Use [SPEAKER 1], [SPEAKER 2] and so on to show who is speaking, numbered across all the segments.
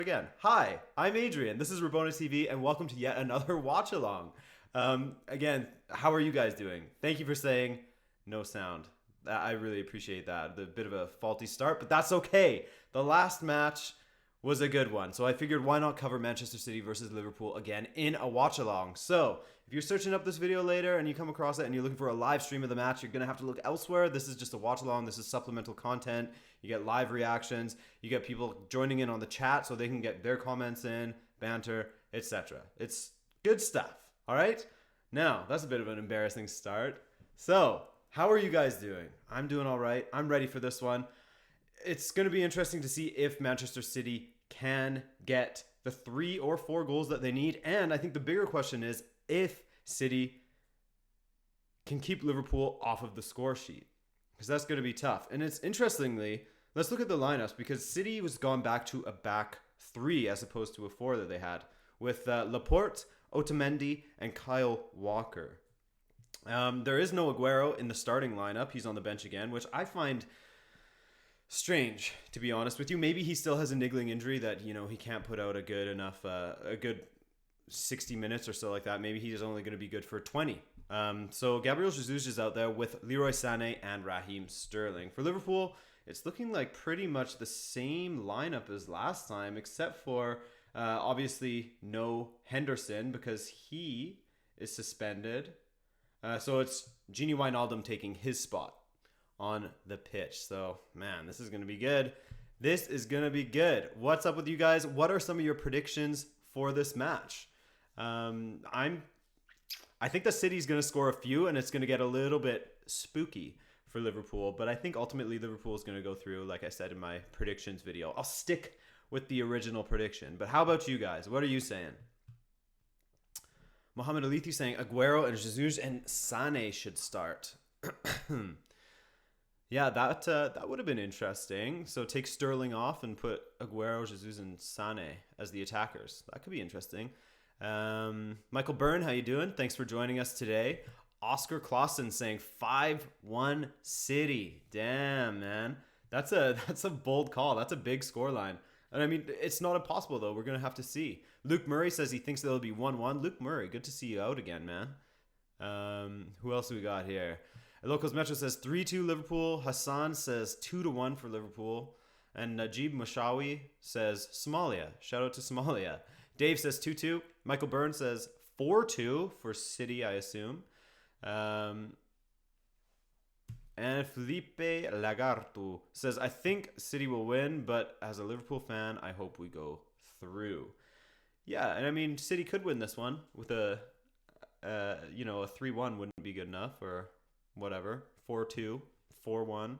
[SPEAKER 1] Again. Hi, I'm Adrian. This is Rabona TV, and welcome to yet another watch along. Again, how are you guys doing? Thank you for saying no sound. I really appreciate that. The bit of a faulty start, but that's okay. The last match was a good one, so I figured why not cover Manchester City versus Liverpool again in a watch along. So if you're searching up this video later and you come across it and you're looking for a live stream of the match, you're gonna have to look elsewhere. This is just a watch along. This is supplemental content. You get live reactions. You get people joining in on the chat so they can get their comments in, banter, etc. It's good stuff. All right. Now that's a bit of an embarrassing start. So how are you guys doing? I'm doing all right. I'm ready for this one. It's going to be interesting to see if Manchester City can get the 3 or 4 goals that they need. And I think the bigger question is if City can keep Liverpool off of the score sheet, because that's going to be tough. And it's interestingly, let's look at the lineups, because City was gone back to a back 3 as opposed to a 4 that they had with Laporte, Otamendi, and Kyle Walker. There is no Aguero in the starting lineup. He's on the bench again, which I find strange, to be honest with you. Maybe he still has a niggling injury that, you know, he can't put out a good 60 minutes or so like that. Maybe he's only going to be good for 20. So Gabriel Jesus is out there with Leroy Sané and Raheem Sterling. For Liverpool, it's looking like pretty much the same lineup as last time, except for obviously no Henderson because he is suspended. So it's Gini Wijnaldum taking his spot on the pitch. So, man, this is going to be good. This is going to be good. What's up with you guys? What are some of your predictions for this match? I think the City's going to score a few, and it's going to get a little bit spooky for Liverpool. But I think ultimately Liverpool is going to go through, like I said in my predictions video. I'll stick with the original prediction. But how about you guys? What are you saying? Mohamed Alithi saying Aguero and Jesus and Sané should start. Yeah, that would have been interesting. So take Sterling off and put Aguero, Jesus, and Sané as the attackers. That could be interesting. Michael Byrne, how you doing? Thanks for joining us today. Oscar Clausen saying 5-1 City. Damn, man. That's a bold call. That's a big scoreline. And I mean, it's not impossible, though. We're going to have to see. Luke Murray says he thinks it'll be 1-1. Luke Murray, good to see you out again, man. Who else we got here? Locals Metro says 3-2 Liverpool. Hassan says 2-1 for Liverpool. And Najib Mashawi says Somalia. Shout out to Somalia. Dave says 2-2. Michael Byrne says 4-2 for City, I assume. And Felipe Lagarto says, I think City will win, but as a Liverpool fan, I hope we go through. Yeah, and I mean, City could win this one with a 3-1 wouldn't be good enough, or whatever. 4-2, 4-1.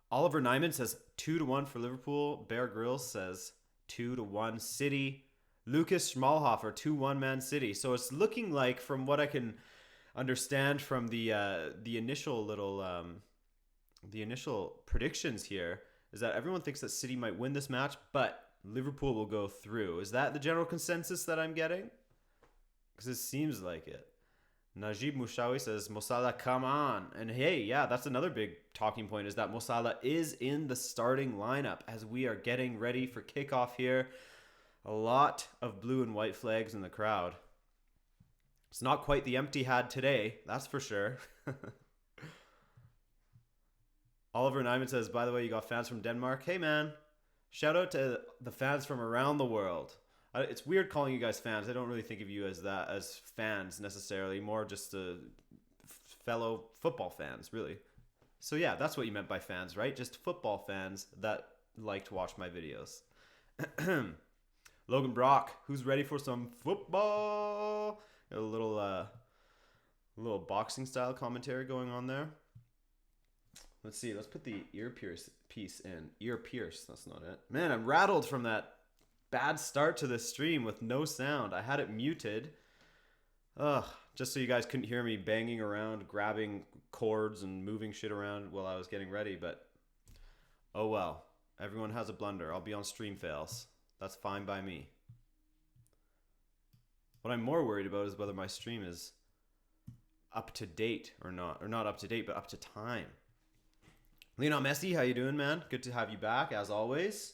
[SPEAKER 1] Oliver Nyman says 2-1 for Liverpool. Bear Grylls says 2-1 City. Lucas Schmalhofer 2-1 Man City. So it's looking like, from what I can understand from the initial predictions here, is that everyone thinks that City might win this match, but Liverpool will go through. Is that the general consensus that I'm getting? Because it seems like it. Najib Mushawi says, Mo Salah, come on. And hey, yeah, that's another big talking point, is that Mo Salah is in the starting lineup as we are getting ready for kickoff here. A lot of blue and white flags in the crowd. It's not quite the empty had today, that's for sure. Oliver Nyman says, by the way, you got fans from Denmark. Hey, man. Shout out to the fans from around the world. It's weird calling you guys fans. I don't really think of you as that, as fans necessarily. More just fellow football fans, really. So yeah, that's what you meant by fans, right? Just football fans that like to watch my videos. Logan Brock, who's ready for some football? Got a little boxing style commentary going on there. Let's see. Let's put the ear pierce piece in. Ear pierce. That's not it. Man, I'm rattled from that bad start to the stream with no sound. I had it muted. Ugh. Just so you guys couldn't hear me banging around, grabbing cords and moving shit around while I was getting ready. But oh well. Everyone has a blunder. I'll be on stream fails. That's fine by me. What I'm more worried about is whether my stream is up to date or not. Or not up to date, but up to time. Lionel Messi, how you doing, man? Good to have you back, as always.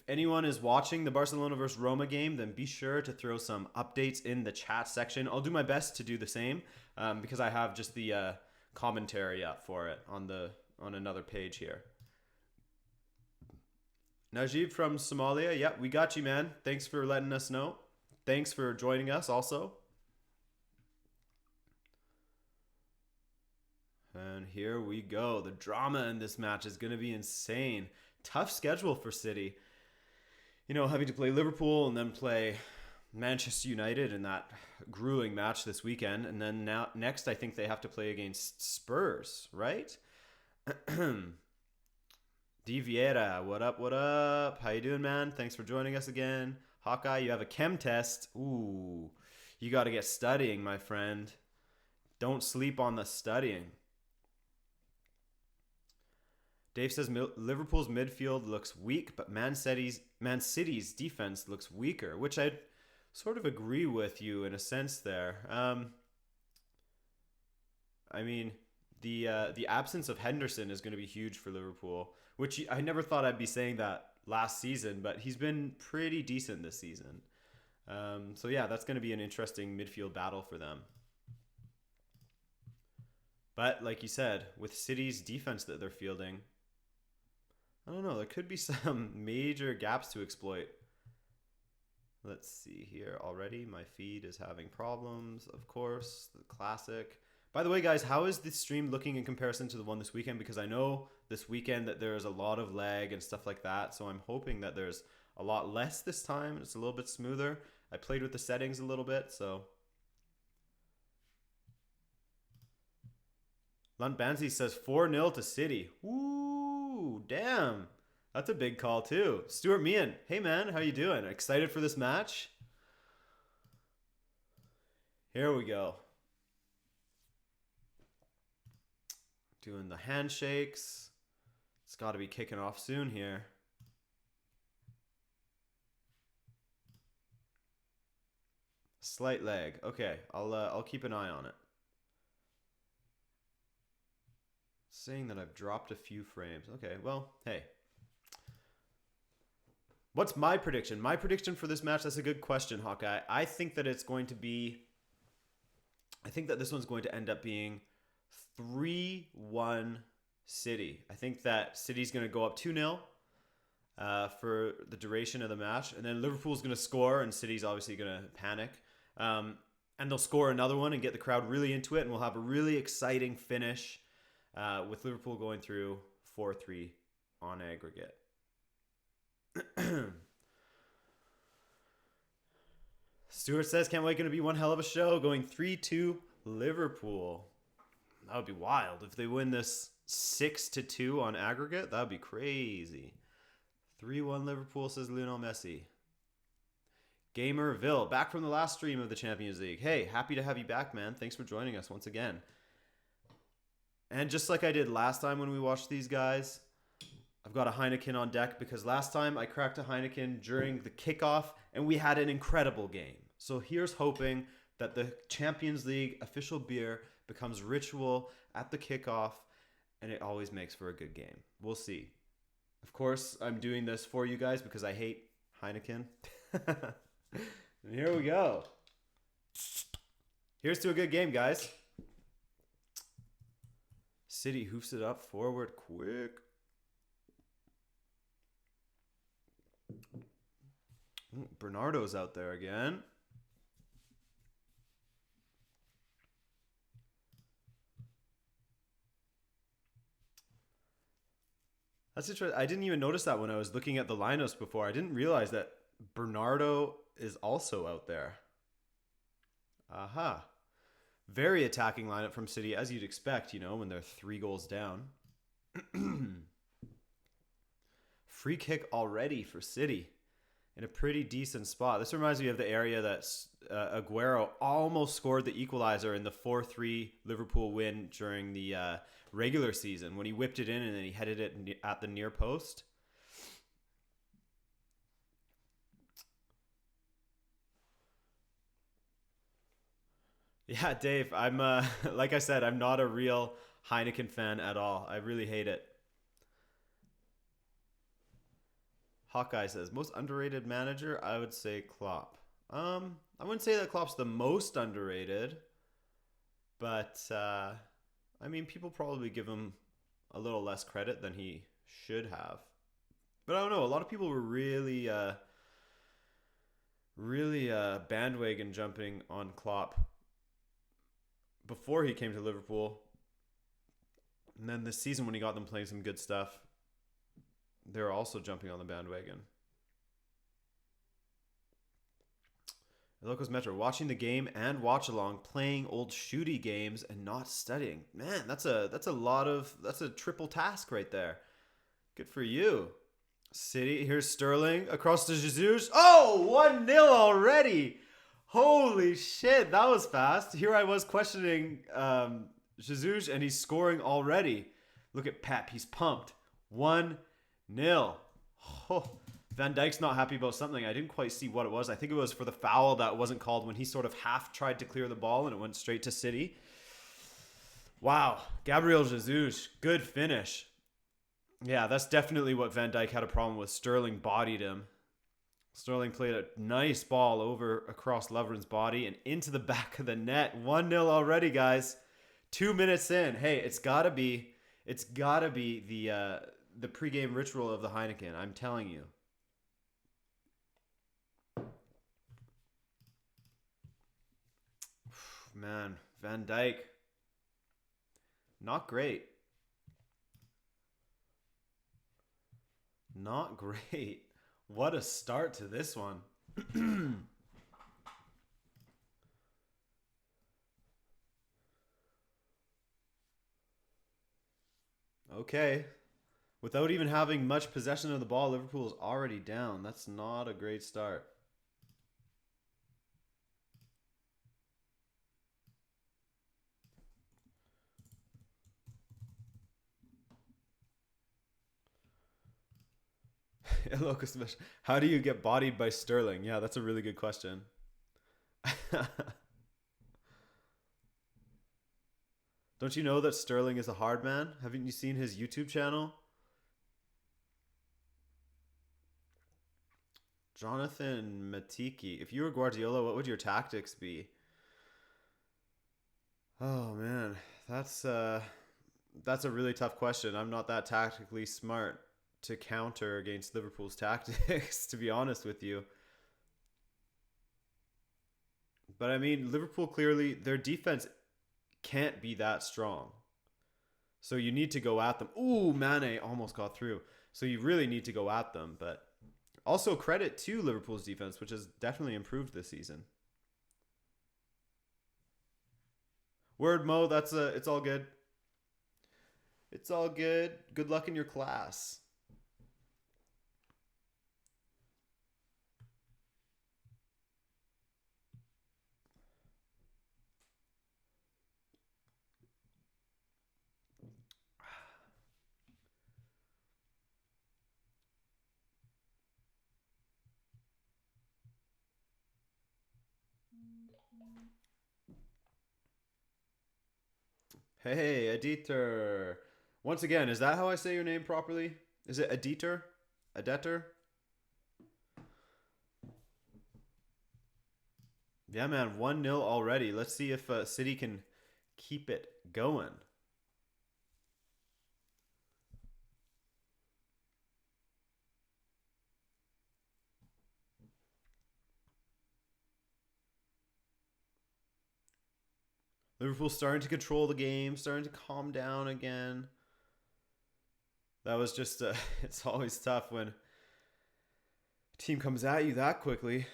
[SPEAKER 1] anyone is watching the Barcelona versus Roma game, then be sure to throw some updates in the chat section. I'll do my best to do the same because I have just the commentary up for it on another page here. Najib from Somalia. Yep, we got you, man. Thanks for letting us know. Thanks for joining us also. And here we go. The drama in this match is going to be insane. Tough schedule for City. You know, having to play Liverpool and then play Manchester United in that grueling match this weekend. And then next, I think they have to play against Spurs, right? D. Vieira, what up, what up? How you doing, man? Thanks for joining us again. Hawkeye, you have a chem test. Ooh, you got to get studying, my friend. Don't sleep on the studying. Dave says Liverpool's midfield looks weak, but Man City's defense looks weaker, which I sort of agree with you in a sense there. I mean, the absence of Henderson is going to be huge for Liverpool, which I never thought I'd be saying that last season, but he's been pretty decent this season. So yeah, that's going to be an interesting midfield battle for them. But like you said, with City's defense that they're fielding, I don't know, there could be some major gaps to exploit. Let's see here already. My feed is having problems, of course, the classic. By the way, guys, how is this stream looking in comparison to the one this weekend? Because I know this weekend that there's a lot of lag and stuff like that. So I'm hoping that there's a lot less this time. It's a little bit smoother. I played with the settings a little bit, so. Lunt Bansi says 4-0 to City. Ooh, damn. That's a big call too. Stuart Meehan. Hey man, how you doing? Excited for this match? Here we go. Doing the handshakes. It's got to be kicking off soon here. Slight lag. Okay, I'll keep an eye on it. Saying that I've dropped a few frames. Okay, well, hey. What's my prediction? My prediction for this match, that's a good question, Hawkeye. I think that this one's going to end up being 3-1 City. I think that City's going to go up 2-0 for the duration of the match. And then Liverpool's going to score and City's obviously going to panic. And they'll score another one and get the crowd really into it. And we'll have a really exciting finish with Liverpool going through 4-3 on aggregate. Stuart says, can't wait, going to be one hell of a show. Going 3-2 Liverpool. That would be wild. If they win this 6-2 on aggregate, that would be crazy. 3-1 Liverpool, says Lionel Messi. Gamerville, back from the last stream of the Champions League. Hey, happy to have you back, man. Thanks for joining us once again. And just like I did last time when we watched these guys, I've got a Heineken on deck because last time I cracked a Heineken during the kickoff and we had an incredible game. So here's hoping that the Champions League official beer becomes ritual at the kickoff and it always makes for a good game. We'll see. Of course, I'm doing this for you guys because I hate Heineken. And here we go. Here's to a good game, guys. City hoofs it up forward quick. Bernardo's out there again. That's interesting. I didn't even notice that when I was looking at the lineups before. I didn't realize that Bernardo is also out there. Aha. Very attacking lineup from City, as you'd expect, you know, when they're 3 goals down. Free kick already for City in a pretty decent spot. This reminds me of the area that Aguero almost scored the equalizer in the 4-3 Liverpool win during the regular season when he whipped it in and then he headed it at the near post. Yeah, Dave, I'm like I said, I'm not a real Heineken fan at all. I really hate it. Hawkeye says, most underrated manager, I would say Klopp. I wouldn't say that Klopp's the most underrated, but I mean, people probably give him a little less credit than he should have. But I don't know. A lot of people were really bandwagon jumping on Klopp before he came to Liverpool. And then this season when he got them playing some good stuff, they were also jumping on the bandwagon. Locos Metro, watching the game and watch along, playing old shooty games and not studying. Man, that's a triple task right there. Good for you. City, here's Sterling across to Jesus. Oh, 1-0 already. Holy shit, that was fast. Here I was questioning Jesus, and he's scoring already. Look at Pep, he's pumped. 1-0. Oh, Van Dijk's not happy about something. I didn't quite see what it was. I think it was for the foul that wasn't called when he sort of half tried to clear the ball and it went straight to City. Wow, Gabriel Jesus, good finish. Yeah, that's definitely what Van Dijk had a problem with. Sterling bodied him. Sterling played a nice ball over across Lovren's body and into the back of the net. 1-0 already, guys. 2 minutes in. Hey, it's gotta be the pregame ritual of the Heineken. I'm telling you. Man, Van Dijk. Not great. Not great. What a start to this one. Okay. Without even having much possession of the ball, Liverpool is already down. That's not a great start. How do you get bodied by Sterling? Yeah, that's a really good question. Don't you know that Sterling is a hard man? Haven't you seen his YouTube channel? Jonathan Matiki. If you were Guardiola, what would your tactics be? Oh man, that's a really tough question. I'm not that tactically smart to counter against Liverpool's tactics, to be honest with you. But I mean, Liverpool clearly, their defense can't be that strong. So you need to go at them. Ooh, Mane almost got through. So you really need to go at them. But also credit to Liverpool's defense, which has definitely improved this season. Word, Mo, it's all good. It's all good. Good luck in your class. Hey, Editor. Once again, is that how I say your name properly? Is it Editor? Editor? Yeah, man, 1-0 already. Let's see if City can keep it going. Liverpool's starting to control the game, starting to calm down again. That was just, it's always tough when a team comes at you that quickly.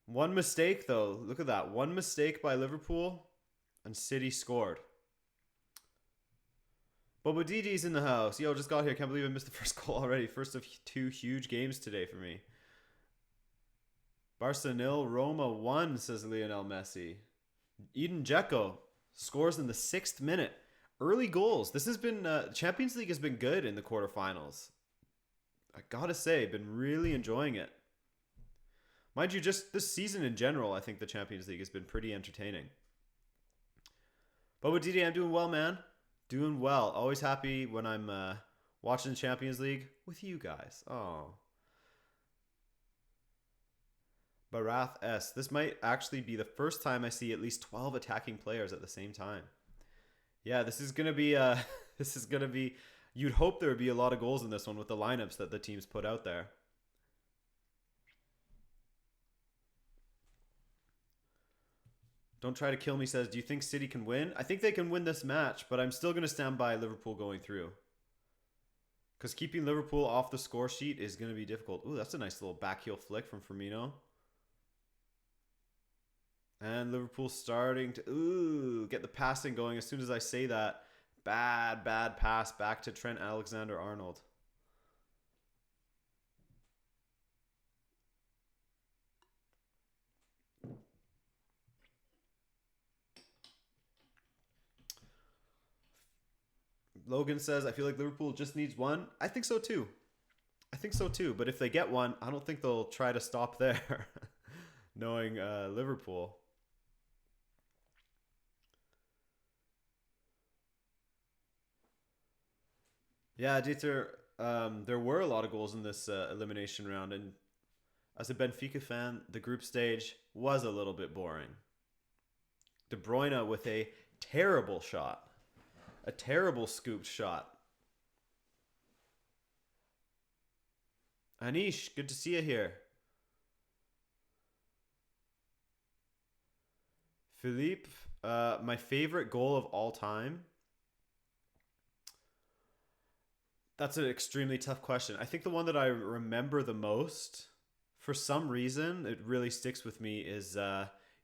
[SPEAKER 1] One mistake, though. Look at that. One mistake by Liverpool, and City scored. Bobo Didi's in the house. Yo, just got here. Can't believe I missed the first goal already. First of 2 huge games today for me. Barca 0, Roma 1, says Lionel Messi. Eden Dzeko scores in the 6th minute. Early goals. This has been Champions League has been good in the quarterfinals. I gotta say, been really enjoying it. Mind you, just this season in general, I think the Champions League has been pretty entertaining. Bobo Didi, I'm doing well, man. Doing well. Always happy when I'm watching the Champions League with you guys. Oh, Barath S. This might actually be the first time I see at least 12 attacking players at the same time. Yeah, this is gonna be this is gonna be. You'd hope there would be a lot of goals in this one with the lineups that the teams put out there. Don't try to kill me says, do you think City can win? I think they can win this match, but I'm still gonna stand by Liverpool going through. Because keeping Liverpool off the score sheet is gonna be difficult. Ooh, that's a nice little backheel flick from Firmino. And Liverpool starting to get the passing going as soon as I say that. Bad pass back to Trent Alexander-Arnold. Logan says, I feel like Liverpool just needs one. I think so too. But if they get one, I don't think they'll try to stop there. Knowing Liverpool. Yeah, Dieter, there were a lot of goals in this elimination round, and as a Benfica fan, the group stage was a little bit boring. De Bruyne with a terrible shot. A terrible scooped shot. Anish, good to see you here. Philippe, my favorite goal of all time. That's an extremely tough question. I think the one that I remember the most, for some reason, it really sticks with me, is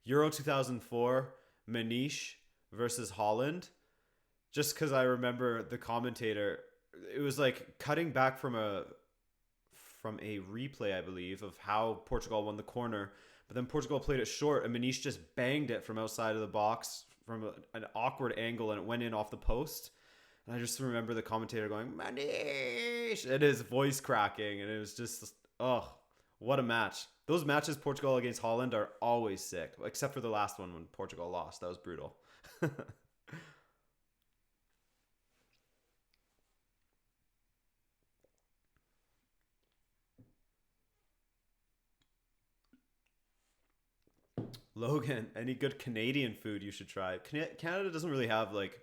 [SPEAKER 1] Euro 2004, Maniche versus Holland. Just because I remember the commentator, it was like cutting back from a replay, I believe, of how Portugal won the corner. But then Portugal played it short, and Maniche just banged it from outside of the box from an awkward angle, and it went in off the post. And I just remember the commentator going, Maniche! And his voice cracking. And it was just, oh, what a match. Those matches, Portugal against Holland, are always sick. Except for the last one when Portugal lost. That was brutal. Logan, any good Canadian food you should try? Canada doesn't really have, like,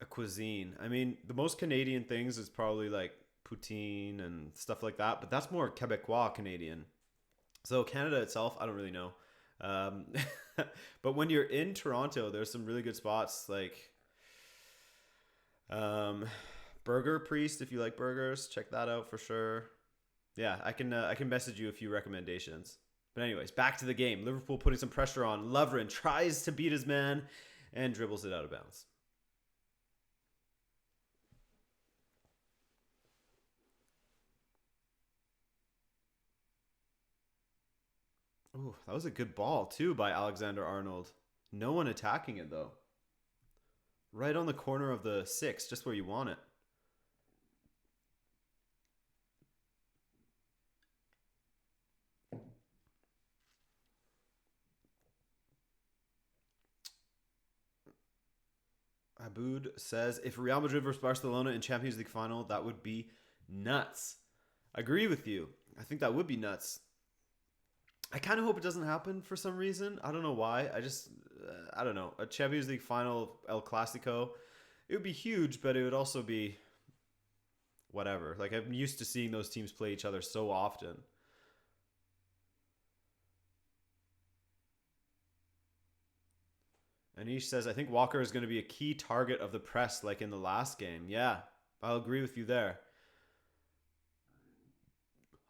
[SPEAKER 1] a cuisine. I mean, the most Canadian things is probably like poutine and stuff like that, but that's more Quebecois Canadian. So Canada itself, I don't really know. Um, but when you're in Toronto, there's some really good spots like Burger Priest. If you like burgers, check that out for sure. Yeah, I can message you a few recommendations. But anyways, back to the game. Liverpool putting some pressure on. Lovren tries to beat his man and dribbles it out of bounds. Ooh, that was a good ball, too, by Alexander-Arnold. No one attacking it, though. Right on the corner of the 6, just where you want it. Aboud says, if Real Madrid versus Barcelona in Champions League final, that would be nuts. I agree with you. I think that would be nuts. I kind of hope it doesn't happen for some reason. I don't know why. I don't know. A Champions League final El Clasico, it would be huge, but it would also be whatever. Like, I'm used to seeing those teams play each other so often. Anish says, I think Walker is going to be a key target of the press like in the last game. Yeah, I'll agree with you there.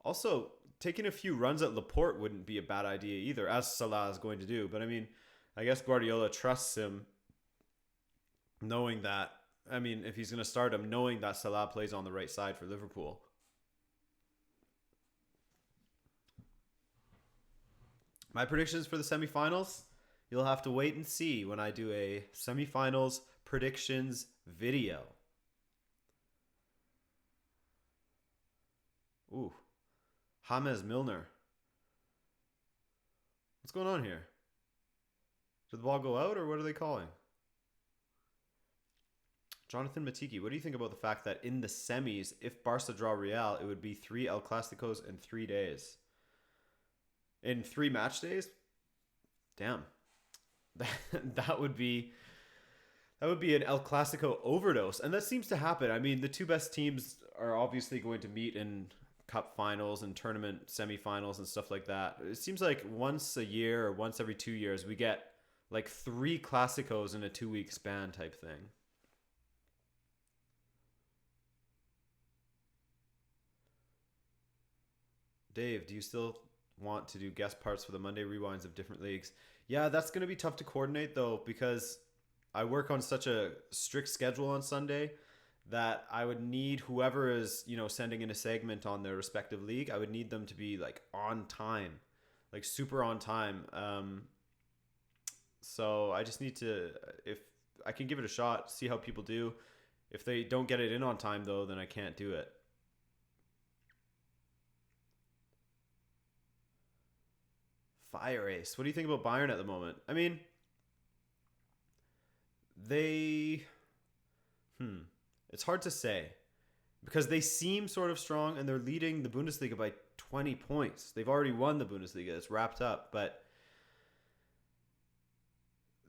[SPEAKER 1] Also, taking a few runs at Laporte wouldn't be a bad idea either, as Salah is going to do. But I mean, I guess Guardiola trusts him knowing that, I mean, if he's going to start him, knowing that Salah plays on the right side for Liverpool. My predictions for the semifinals? You'll have to wait and see when I do a semifinals predictions video. Ooh. James Milner. What's going on here? Did the ball go out or what are they calling? Jonathan Matiki, what do you think about the fact that in the semis, if Barca draw Real, it would be 3 El Clasicos in 3 days? in 3 match days. Damn, that would be an El Clasico overdose, and that seems to happen. I mean, the two best teams are obviously going to meet in cup finals and tournament semifinals and stuff like that. It seems like once a year or once every 2 years we get like 3 Clásicos in a 2-week span type thing. Dave, do you still want to do guest parts for the Monday rewinds of different leagues? Yeah, that's going to be tough to coordinate though, because I work on such a strict schedule on Sunday that I would need whoever is, sending in a segment on their respective league, I would need them to be like on time, like super on time. So I just need to, if I can give it a shot, see how people do. If they don't get it in on time though, then I can't do it. Fire Ace. What do you think about Bayern at the moment? I mean, they it's hard to say because they seem sort of strong and they're leading the Bundesliga by 20 points. They've already won the Bundesliga. It's wrapped up, but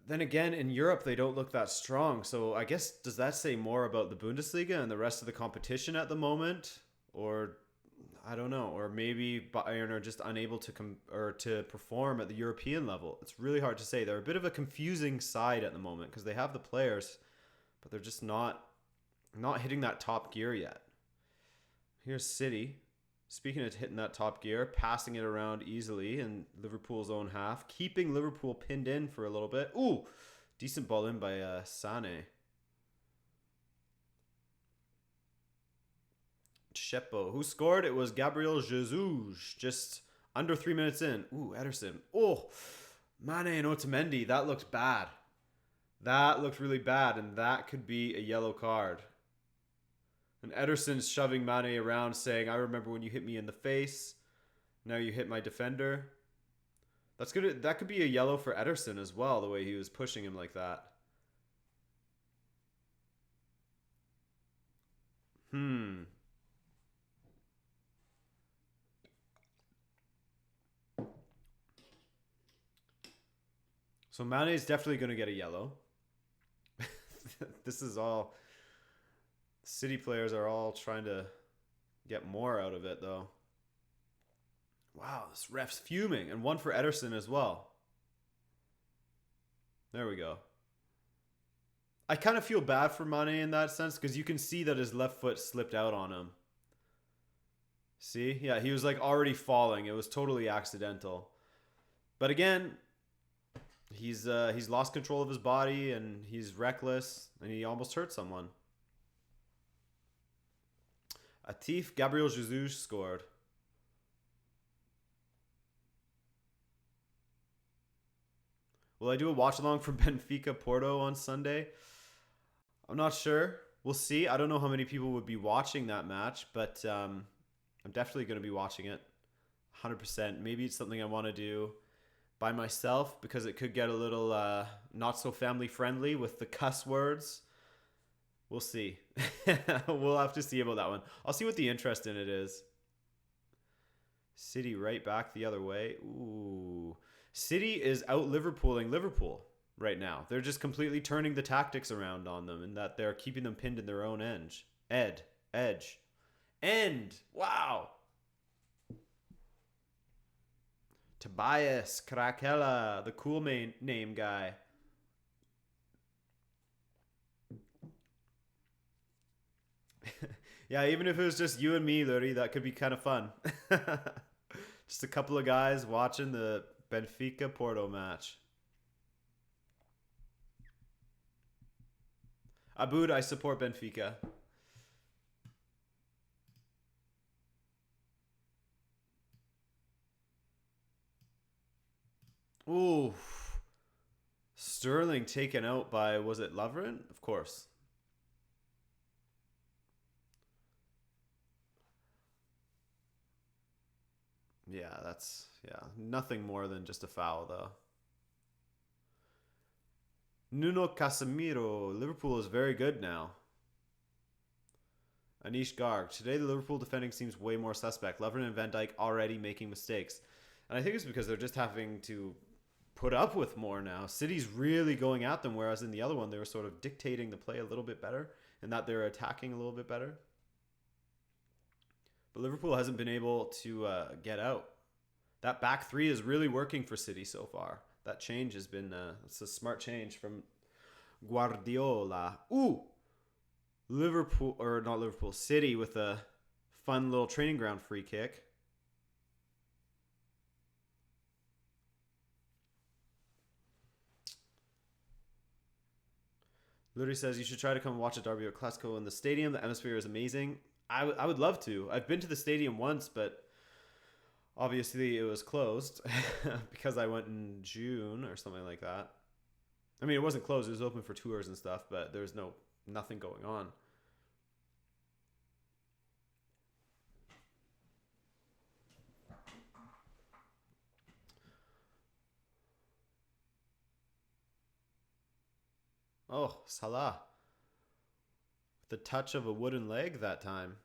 [SPEAKER 1] then again in Europe they don't look that strong. So I guess does that say more about the Bundesliga and the rest of the competition at the moment, or I don't know, or maybe Bayern are just unable to perform at the European level. It's really hard to say. They're a bit of a confusing side at the moment because they have the players, but they're just not hitting that top gear yet. Here's City. Speaking of hitting that top gear, passing it around easily in Liverpool's own half, keeping Liverpool pinned in for a little bit. Ooh, decent ball in by Sané. Chepo. Who scored? It was Gabriel Jesus. Just under 3 minutes in. Ooh, Ederson. Oh, Mane and Otamendi. That looked bad. That looked really bad, and that could be a yellow card. And Ederson's shoving Mane around saying, I remember when you hit me in the face. Now you hit my defender. That's good. That could be a yellow for Ederson as well, the way he was pushing him like that. So Mane is definitely going to get a yellow. This is all... City players are all trying to get more out of it, though. Wow, this ref's fuming. And one for Ederson as well. There we go. I kind of feel bad for Mane in that sense because you can see that his left foot slipped out on him. See? Yeah, he was like already falling. It was totally accidental. But again, he's lost control of his body and he's reckless and he almost hurt someone. Atif Gabriel Jesus scored. Will I do a watch along for Benfica Porto on Sunday? I'm not sure. We'll see. I don't know how many people would be watching that match, but I'm definitely going to be watching it. 100%. Maybe it's something I want to do by myself because it could get a little not so family friendly with the cuss words. We'll see. We'll have to see about that one. I'll see what the interest in it is. City right back the other way. Ooh. City is out Liverpooling Liverpool right now. They're just completely turning the tactics around on them and that they're keeping them pinned in their own edge. End. Wow. Tobias Krakela, the cool name guy. Yeah, even if it was just you and me, Luri, that could be kind of fun. Just a couple of guys watching the Benfica Porto match. Aboud, I support Benfica. Ooh. Sterling taken out by, was it Lovren? Of course. Yeah, that's nothing more than just a foul though. Nuno Casemiro, Liverpool is very good now. Anish Garg, today the Liverpool defending seems way more suspect. Lovren and Van Dijk already making mistakes. And I think it's because they're just having to put up with more now. City's really going at them, whereas in the other one, they were sort of dictating the play a little bit better and that they're attacking a little bit better. But Liverpool hasn't been able to get out. That back three is really working for City so far. That change has been, it's a smart change from Guardiola. Ooh! Liverpool, or not Liverpool, City with a fun little training ground free kick. Literally says you should try to come watch a Derby or Clasico in the stadium. The atmosphere is amazing. I would love to. I've been to the stadium once, but obviously it was closed because I went in June or something like that. I mean, it wasn't closed. It was open for tours and stuff, but there was nothing going on. Oh, Salah. With the touch of a wooden leg that time.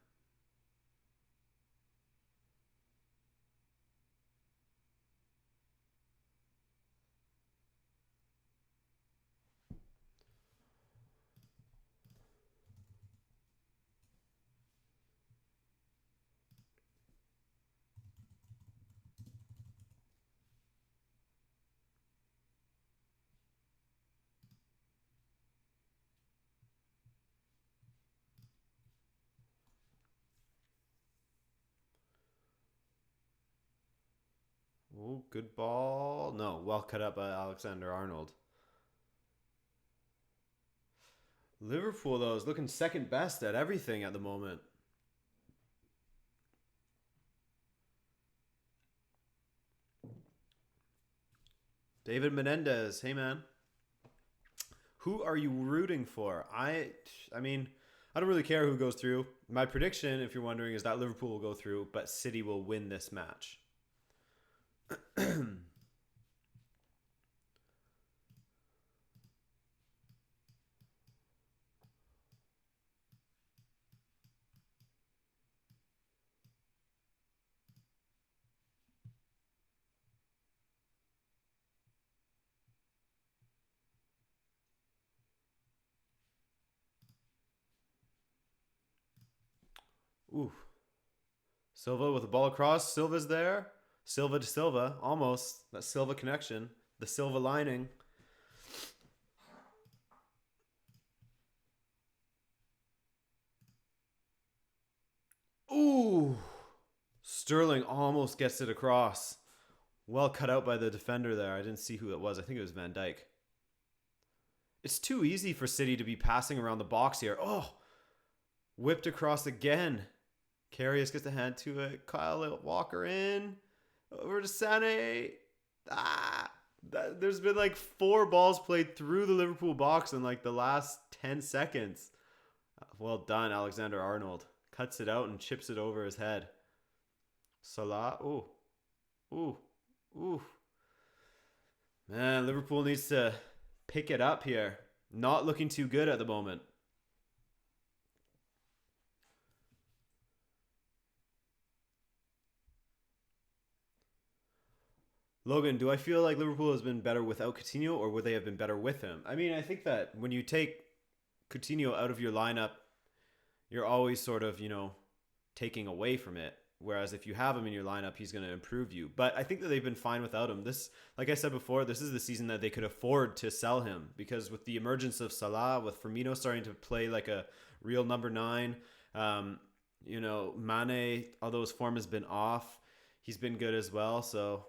[SPEAKER 1] Oh, good ball. No, well cut up by Alexander-Arnold. Liverpool, though, is looking second best at everything at the moment. David Menendez, hey man. Who are you rooting for? I mean, I don't really care who goes through. My prediction, if you're wondering, is that Liverpool will go through, but City will win this match. Ooh. Silva with the ball across. Silva's there. Silva to Silva. Almost. That Silva connection. The Silva lining. Ooh. Sterling almost gets it across. Well cut out by the defender there. I didn't see who it was. I think it was Van Dijk. It's too easy for City to be passing around the box here. Oh. Whipped across again. Karius gets the hand to it. Kyle Walker in. Over to Sané. There's been like 4 balls played through the Liverpool box in like the last 10 seconds. Well done, Alexander-Arnold. Cuts it out and chips it over his head. Salah. Ooh. Ooh. Ooh. Man, Liverpool needs to pick it up here. Not looking too good at the moment. Logan, do I feel like Liverpool has been better without Coutinho, or would they have been better with him? I mean, I think that when you take Coutinho out of your lineup, you're always sort of, taking away from it. Whereas if you have him in your lineup, he's going to improve you. But I think that they've been fine without him. This, like I said before, this is the season that they could afford to sell him, because with the emergence of Salah, with Firmino starting to play like a real number 9, Mane, although his form has been off, he's been good as well. So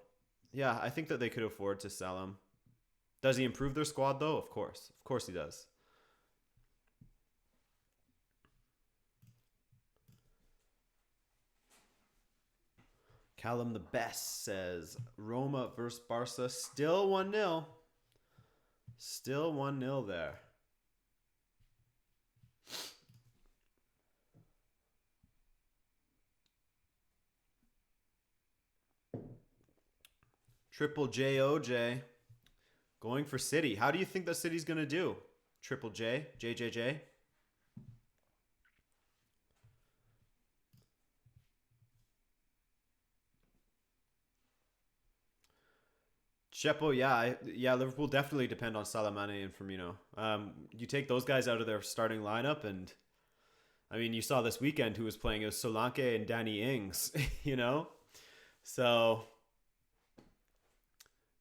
[SPEAKER 1] yeah, I think that they could afford to sell him. Does he improve their squad, though? Of course. Of course he does. Callum the Best says, Roma versus Barca, still 1-0. Still 1-0 there. Triple JOJ going for City. How do you think that City's going to do? Triple J, JJJ. Chepo, yeah, Liverpool definitely depend on Salah, Mane, and Firmino. You take those guys out of their starting lineup, and I mean, you saw this weekend who was playing. It was Solanke and Danny Ings, you know? So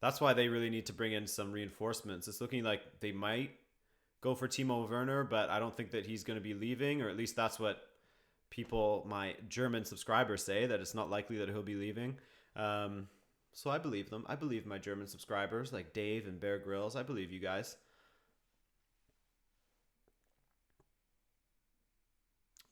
[SPEAKER 1] that's why they really need to bring in some reinforcements. It's looking like they might go for Timo Werner, but I don't think that he's going to be leaving, or at least that's what people, my German subscribers, say, that it's not likely that he'll be leaving. So I believe them. I believe my German subscribers like Dave and Bear Grylls. I believe you guys.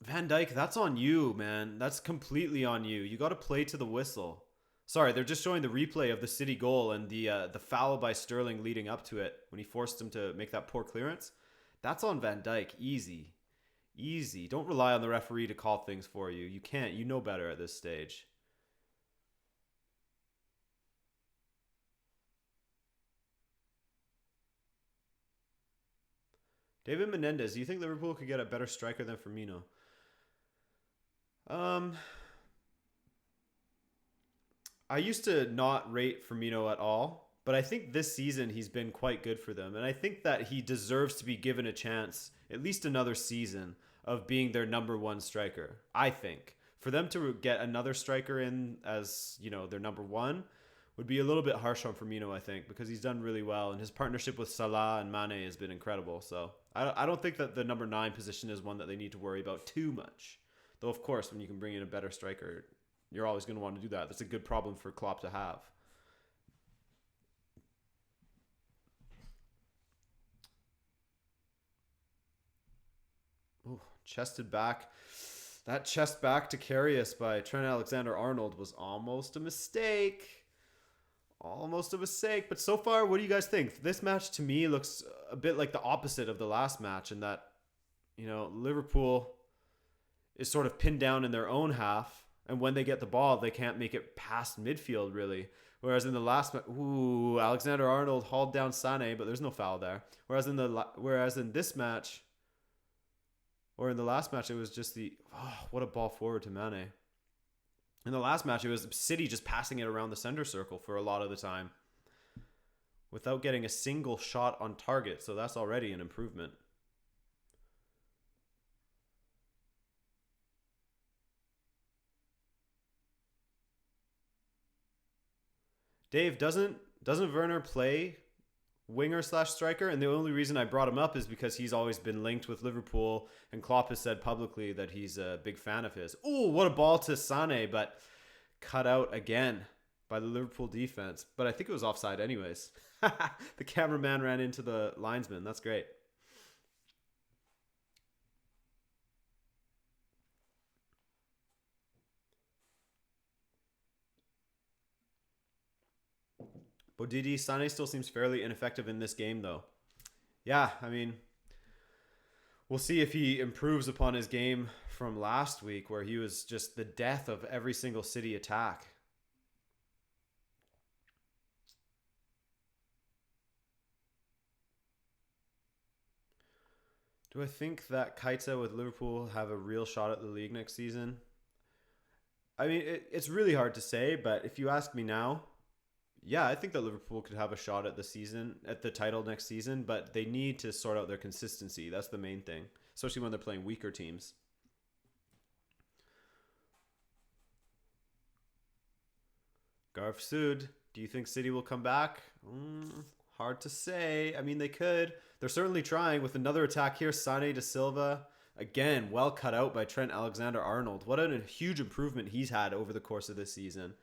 [SPEAKER 1] Van Dyke, that's on you, man. That's completely on you. You got to play to the whistle. Sorry, they're just showing the replay of the City goal and the foul by Sterling leading up to it when he forced him to make that poor clearance. That's on Van Dyke. Easy. Easy. Don't rely on the referee to call things for you. You can't. You know better at this stage. David Menendez, do you think Liverpool could get a better striker than Firmino? Um, I used to not rate Firmino at all, but I think this season he's been quite good for them. And I think that he deserves to be given a chance, at least another season, of being their number one striker. I think. For them to get another striker in as, their number one would be a little bit harsh on Firmino, I think, because he's done really well. And his partnership with Salah and Mane has been incredible. So I don't think that the number 9 position is one that they need to worry about too much. Though, of course, when you can bring in a better striker, you're always going to want to do that. That's a good problem for Klopp to have. Oh, chested back. That chest back to Karius by Trent Alexander-Arnold was almost a mistake. Almost a mistake. But so far, what do you guys think? This match, to me, looks a bit like the opposite of the last match in that, Liverpool is sort of pinned down in their own half. And when they get the ball, they can't make it past midfield, really. Whereas in the last match, Alexander-Arnold hauled down Sané, but there's no foul there. Whereas in this match, or in the last match, it was just what a ball forward to Mane. In the last match, it was City just passing it around the center circle for a lot of the time without getting a single shot on target. So that's already an improvement. Dave, doesn't Werner play winger/striker? And the only reason I brought him up is because he's always been linked with Liverpool, and Klopp has said publicly that he's a big fan of his. Oh, what a ball to Sané, but cut out again by the Liverpool defense. But I think it was offside anyways. The cameraman ran into the linesman. That's great. Bodidi, Sané still seems fairly ineffective in this game, though. Yeah, I mean, we'll see if he improves upon his game from last week where he was just the death of every single City attack. Do I think that Keita with Liverpool have a real shot at the league next season? I mean, it's really hard to say, but if you ask me now, yeah, I think that Liverpool could have a shot at the title next season, but they need to sort out their consistency. That's the main thing, especially when they're playing weaker teams. Garf Sud, do you think City will come back? Hard to say. I mean, they could. They're certainly trying with another attack here. Sané de Silva, again, well cut out by Trent Alexander-Arnold. What a huge improvement he's had over the course of this season.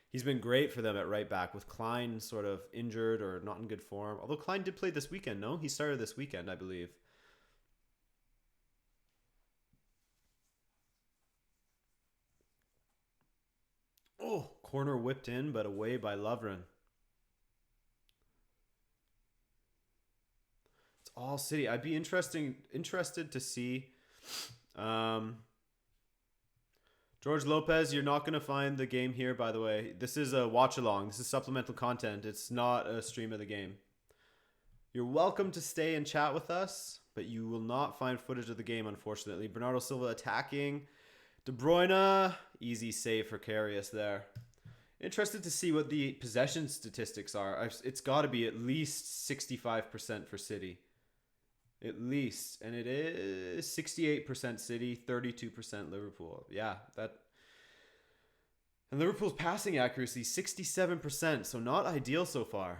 [SPEAKER 1] He's been great for them at right back with Klein sort of injured or not in good form. Although Klein did play this weekend, no? He started this weekend, I believe. Oh, corner whipped in, but away by Lovren. It's all City. I'd be interested to see. George Lopez, you're not going to find the game here, by the way. This is a watch-along. This is supplemental content. It's not a stream of the game. You're welcome to stay and chat with us, but you will not find footage of the game, unfortunately. Bernardo Silva attacking. De Bruyne, easy save for Karius there. Interested to see what the possession statistics are. It's got to be at least 65% for City. At least. And it is 68% City, 32% Liverpool. Yeah, that. And Liverpool's passing accuracy, 67%. So not ideal so far.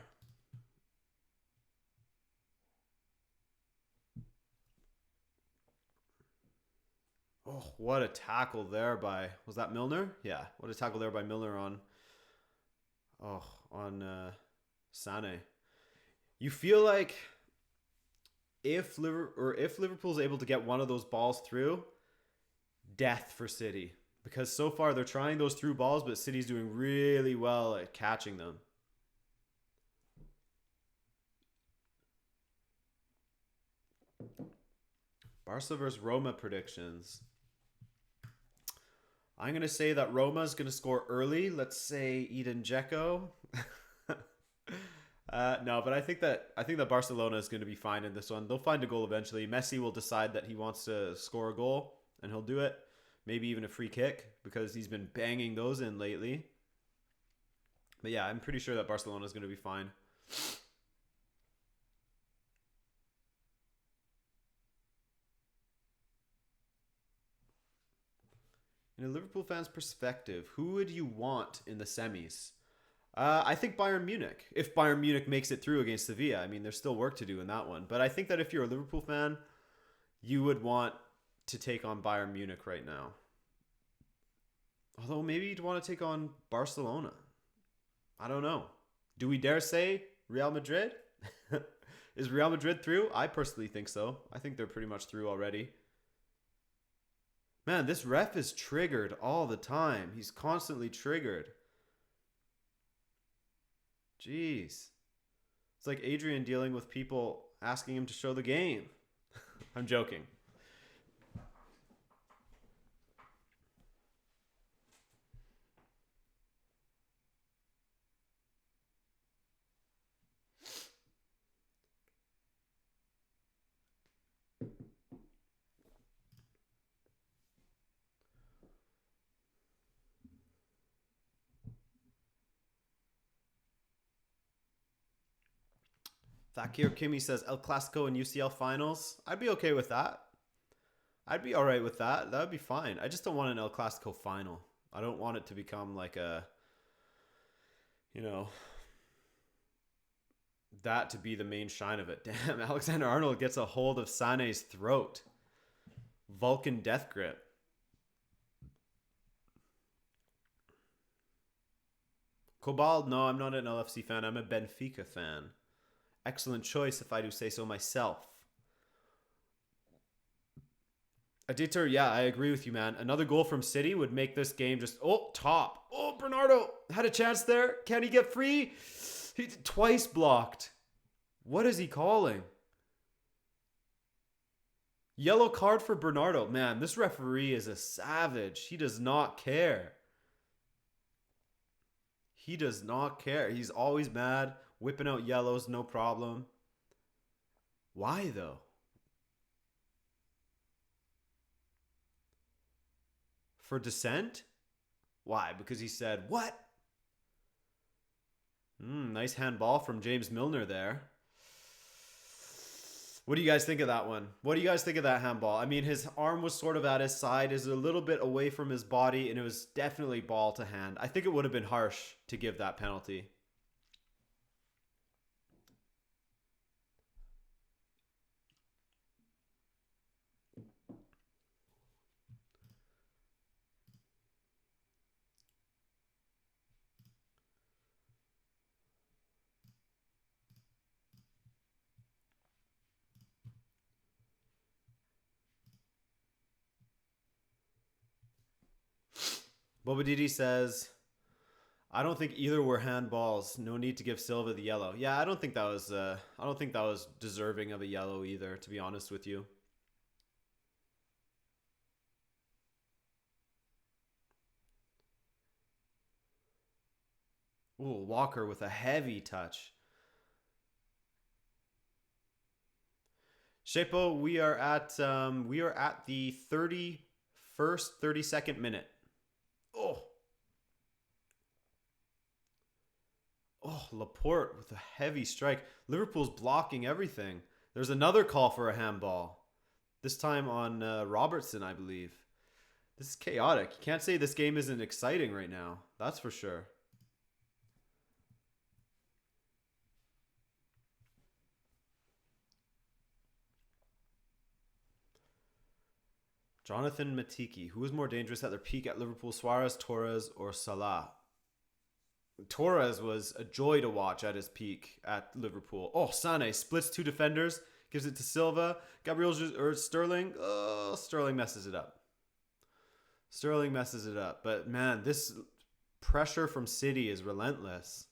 [SPEAKER 1] Oh, what a tackle there by... Was that Milner? Yeah, what a tackle there by Milner on... Sané. You feel like if Liverpool's able to get one of those balls through, death for City. Because so far they're trying those through balls, but City's doing really well at catching them. Barca versus Roma predictions. I'm going to say that Roma's going to score early. Let's say Eden Dzeko. No, but I think that Barcelona is going to be fine in this one. They'll find a goal eventually. Messi will decide that he wants to score a goal, and he'll do it. Maybe even a free kick, because he's been banging those in lately. But yeah, I'm pretty sure that Barcelona is going to be fine. In a Liverpool fan's perspective, who would you want in the semis? I think Bayern Munich. If Bayern Munich makes it through against Sevilla, I mean, there's still work to do in that one. But I think that if you're a Liverpool fan, you would want to take on Bayern Munich right now. Although maybe you'd want to take on Barcelona. I don't know. Do we dare say Real Madrid? Is Real Madrid through? I personally think so. I think they're pretty much through already. Man, this ref is triggered all the time. He's constantly triggered. Jeez. It's like Adrian dealing with people asking him to show the game. I'm joking. Thakir Kimi says El Clasico and UCL finals. I'd be okay with that. I'd be all right with that. That would be fine. I just don't want an El Clasico final. I don't want it to become like a, that to be the main shine of it. Damn, Alexander-Arnold gets a hold of Sané's throat. Vulcan death grip. Cobalt, no, I'm not an LFC fan. I'm a Benfica fan. Excellent choice, if I do say so myself. Editor, yeah, I agree with you, man. Another goal from City would make this game just... Oh, top. Oh, Bernardo had a chance there. Can he get free? He's twice blocked. What is he calling? Yellow card for Bernardo. Man, this referee is a savage. He does not care. He does not care. He's always mad. Whipping out yellows, no problem. Why, though? For dissent? Why? Because he said, what? Nice handball from James Milner there. What do you guys think of that one? What do you guys think of that handball? I mean, his arm was sort of at his side, is a little bit away from his body, and it was definitely ball to hand. I think it would have been harsh to give that penalty. Bobadidi says, I don't think either were handballs. No need to give Silva the yellow. Yeah, I don't think that was deserving of a yellow either, to be honest with you. Ooh, Walker with a heavy touch. Shepo, we are at the 32nd minute. Oh. Oh, Laporte with a heavy strike. Liverpool's blocking everything. There's another call for a handball. This time on Robertson, I believe. This is chaotic. You can't say this game isn't exciting right now. That's for sure. Jonathan Matiki. Who is more dangerous at their peak at Liverpool? Suarez, Torres, or Salah? Torres was a joy to watch at his peak at Liverpool. Oh, Sané splits two defenders, gives it to Silva. Gabriel or Sterling. Oh, Sterling messes it up. Sterling messes it up. But man, this pressure from City is relentless.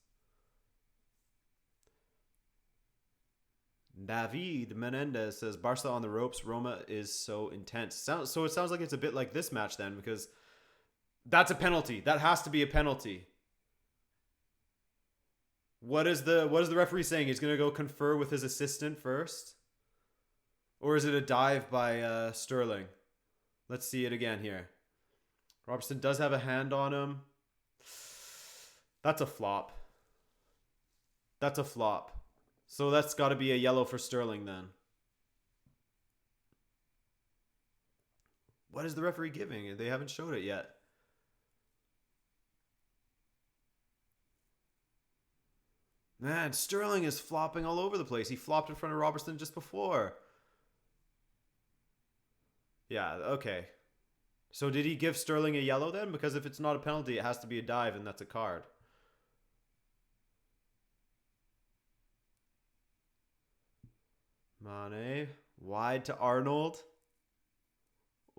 [SPEAKER 1] David Menendez says Barca on the ropes. Roma is so intense. So it sounds like it's a bit like this match then, because that's a penalty. That has to be a penalty. What is the referee saying? He's going to go confer with his assistant first? Or is it a dive by Sterling? Let's see it again here. Robertson does have a hand on him. That's a flop. That's a flop. So that's got to be a yellow for Sterling then. What is the referee giving? They haven't showed it yet. Man, Sterling is flopping all over the place. He flopped in front of Robertson just before. Yeah, okay. So did he give Sterling a yellow then? Because if it's not a penalty, it has to be a dive, and that's a card. Mane, wide to Arnold.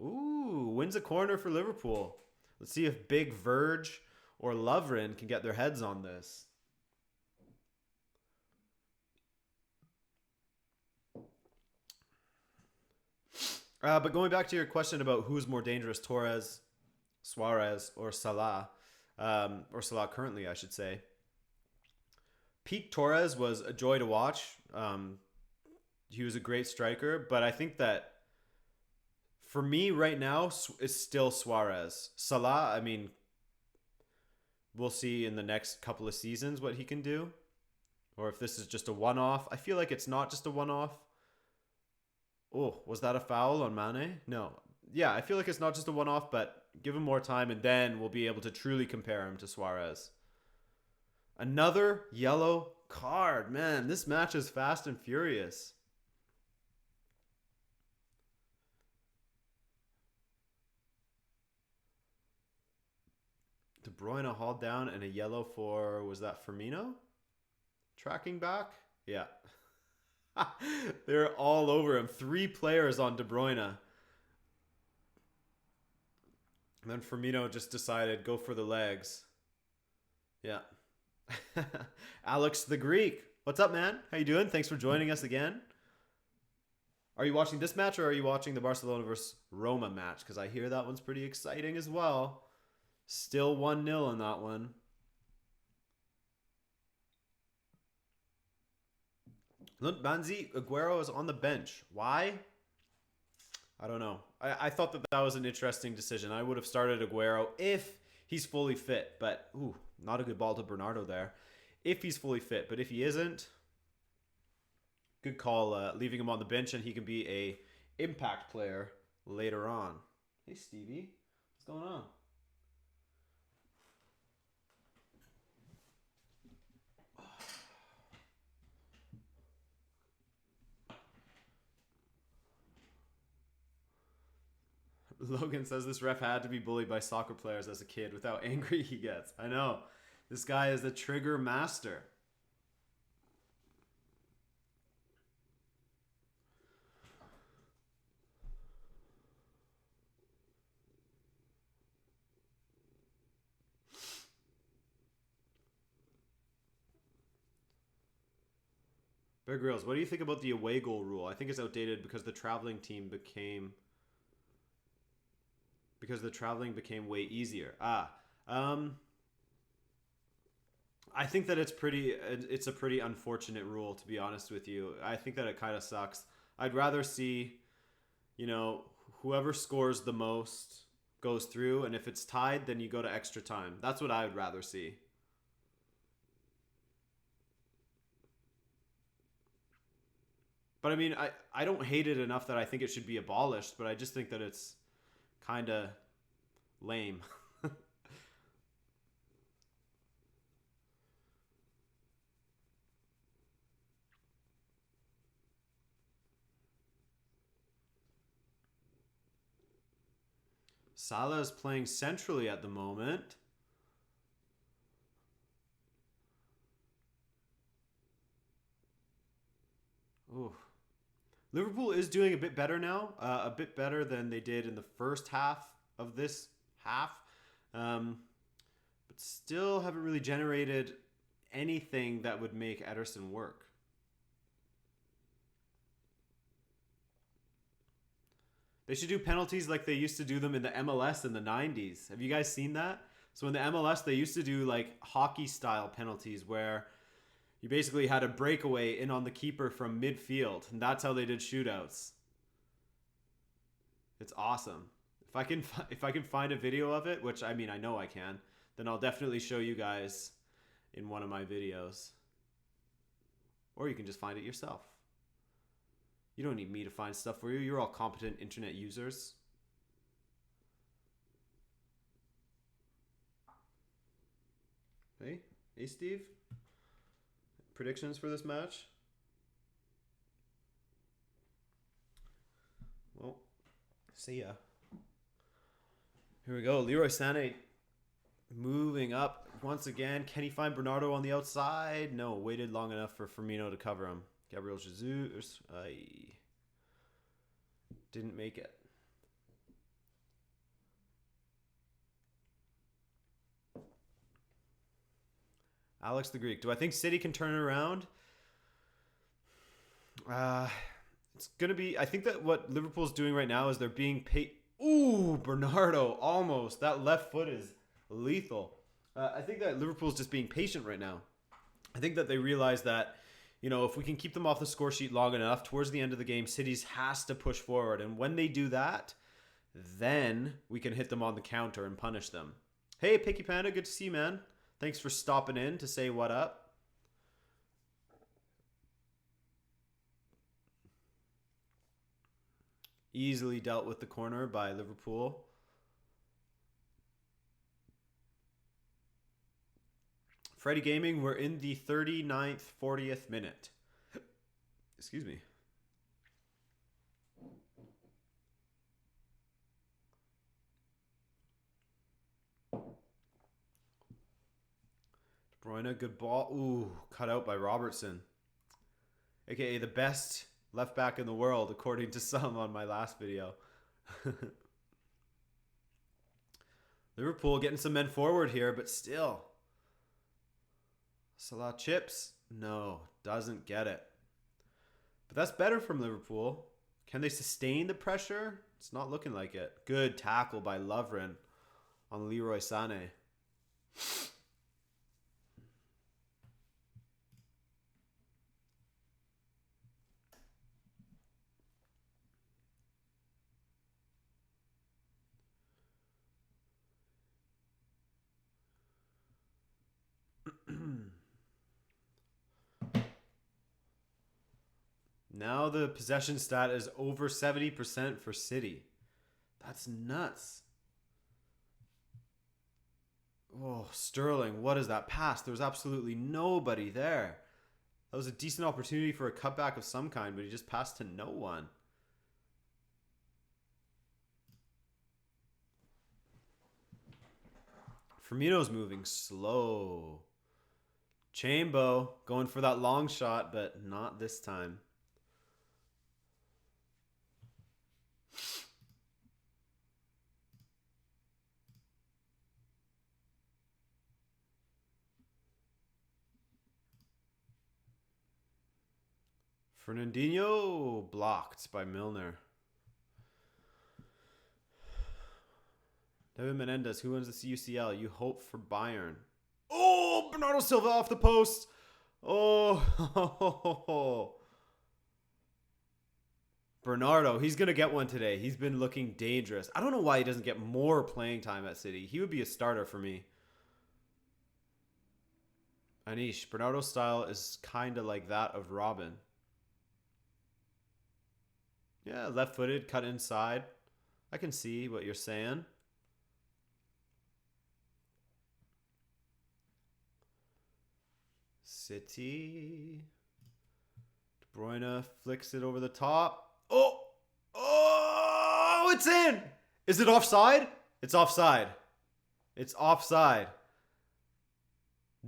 [SPEAKER 1] Ooh, wins a corner for Liverpool. Let's see if Big Verge or Lovren can get their heads on this. But going back to your question about who's more dangerous, Torres, Suarez, or Salah, currently, I should say. Peak Torres was a joy to watch. He was a great striker, but I think that for me right now, it's still Suarez. Salah, I mean, we'll see in the next couple of seasons what he can do, or if this is just a one-off. I feel like it's not just a one-off. Oh, was that a foul on Mane? No. Yeah, I feel like it's not just a one-off, but give him more time, and then we'll be able to truly compare him to Suarez. Another yellow card. Man, this match is fast and furious. De Bruyne hauled down and a yellow for, was that Firmino? Tracking back? Yeah. They're all over him. 3 players on De Bruyne. And then Firmino just decided, go for the legs. Yeah. Alex the Greek. What's up, man? How you doing? Thanks for joining us again. Are you watching this match, or are you watching the Barcelona versus Roma match? Because I hear that one's pretty exciting as well. Still 1-0 in that one. Look, Banzi Aguero is on the bench. Why? I don't know. I thought that was an interesting decision. I would have started Aguero if he's fully fit. But, ooh, not a good ball to Bernardo there. If he's fully fit. But if he isn't, good call leaving him on the bench, and he can be a impact player later on. Hey, Stevie. What's going on? Logan says this ref had to be bullied by soccer players as a kid with how angry he gets. I know. This guy is the trigger master. Bear Grylls, what do you think about the away goal rule? I think it's outdated because the traveling became way easier. I think that it's a pretty unfortunate rule, to be honest with you. I think that it kind of sucks. I'd rather see, whoever scores the most goes through, and if it's tied, then you go to extra time. That's what I would rather see. But I mean, I don't hate it enough that I think it should be abolished, but I just think that it's kind of lame. Salah is playing centrally at the moment. Ooh. Liverpool is doing a bit better now, a bit better than they did in the first half of this half, but still haven't really generated anything that would make Ederson work. They should do penalties like they used to do them in the MLS in the 90s. Have you guys seen that? So in the MLS, they used to do like hockey style penalties where you basically had a breakaway in on the keeper from midfield, and that's how they did shootouts. It's awesome. If I can find a video of it, which I mean I know I can, then I'll definitely show you guys in one of my videos. Or you can just find it yourself. You don't need me to find stuff for you. You're all competent internet users. Hey Steve? Predictions for this match? Well, see ya. Here we go. Leroy Sané moving up once again. Can he find Bernardo on the outside? No, waited long enough for Firmino to cover him. Gabriel Jesus didn't make it. Alex the Greek. Do I think City can turn it around? It's going to be... I think that what Liverpool's doing right now is they're being paid... Ooh, Bernardo, almost. That left foot is lethal. I think that Liverpool's just being patient right now. I think that they realize that, you know, if we can keep them off the score sheet long enough, towards the end of the game, City's has to push forward. And when they do that, then we can hit them on the counter and punish them. Hey, Picky Panda, good to see you, man. Thanks for stopping in to say what up. Easily dealt with the corner by Liverpool. Freddy Gaming, we're in the 39th, 40th minute. Excuse me. De Bruyne, good ball. Ooh, cut out by Robertson. AKA the best left back in the world, according to some on my last video. Liverpool getting some men forward here, but still. Salah chips. No, doesn't get it. But that's better from Liverpool. Can they sustain the pressure? It's not looking like it. Good tackle by Lovren on Leroy Sané. Now the possession stat is over 70% for City. That's nuts. Oh, Sterling, what is that pass? There was absolutely nobody there. That was a decent opportunity for a cutback of some kind, but he just passed to no one. Firmino's moving slow. Chambo going for that long shot, but not this time. Fernandinho blocked by Milner. David Menendez, who wins the UCL? You hope for Bayern. Oh, Bernardo Silva off the post. Oh, Bernardo, he's going to get one today. He's been looking dangerous. I don't know why he doesn't get more playing time at City. He would be a starter for me. Anish, Bernardo's style is kind of like that of Robin. Yeah, left-footed, cut inside. I can see what you're saying. City. De Bruyne flicks it over the top. Oh! Oh! It's in! Is it offside? It's offside. It's offside.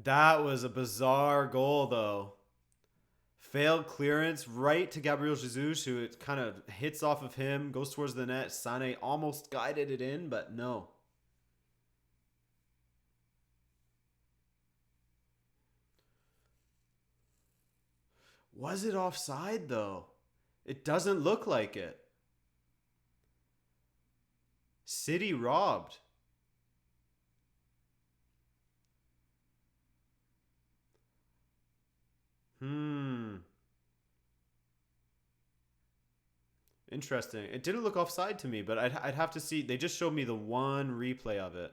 [SPEAKER 1] That was a bizarre goal, though. Failed clearance right to Gabriel Jesus, who it kind of hits off of him, goes towards the net. Sané almost guided it in, but no. Was it offside, though? It doesn't look like it. City robbed. Interesting. It didn't look offside to me, but I'd have to see. They just showed me the one replay of it.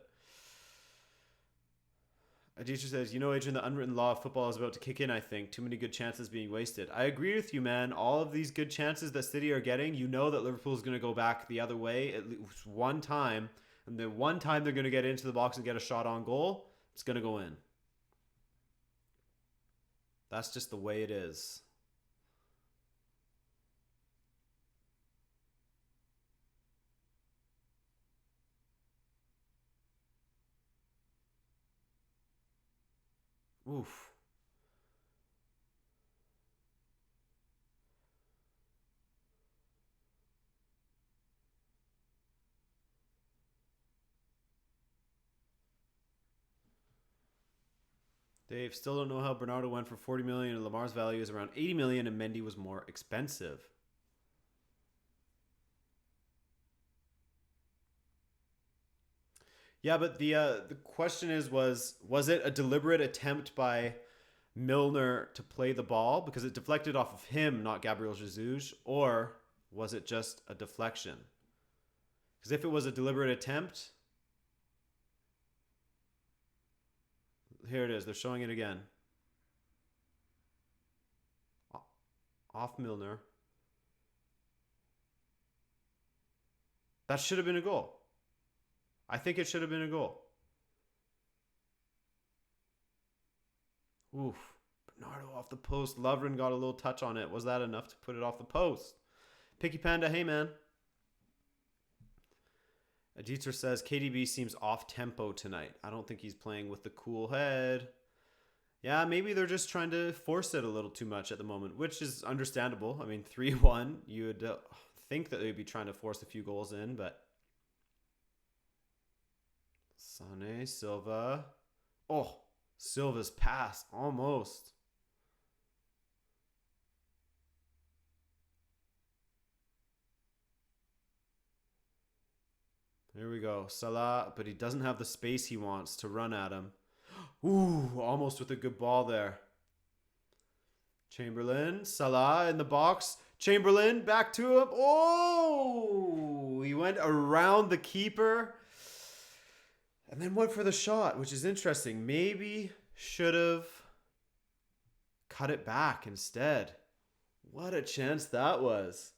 [SPEAKER 1] A teacher says, you know, Adrian, the unwritten law of football is about to kick in, I think. Too many good chances being wasted. I agree with you, man. All of these good chances that City are getting, you know that Liverpool's going to go back the other way at least one time. And the one time they're going to get into the box and get a shot on goal, it's going to go in. That's just the way it is. Oof. Dave, still don't know how Bernardo went for 40 million and Lamar's value is around 80 million and Mendy was more expensive. Yeah, but the question is was it a deliberate attempt by Milner to play the ball because it deflected off of him, not Gabriel Jesus, or was it just a deflection? Because if it was a deliberate attempt, here it is. They're showing it again. Off Milner. That should have been a goal. I think it should have been a goal. Oof. Bernardo off the post. Lovren got a little touch on it. Was that enough to put it off the post? Picky Panda, hey man. Aditya says KDB seems off tempo tonight. I don't think he's playing with the cool head. Yeah, maybe they're just trying to force it a little too much at the moment, which is understandable. I mean, 3-1, you would think that they'd be trying to force a few goals in, but Sané, Silva. Oh, Silva's pass, almost. Here we go. Salah, but he doesn't have the space he wants to run at him. Ooh, almost with a good ball there. Chamberlain, Salah in the box. Chamberlain, back to him. Oh, he went around the keeper and then went for the shot, which is interesting. Maybe should have cut it back instead. What a chance that was.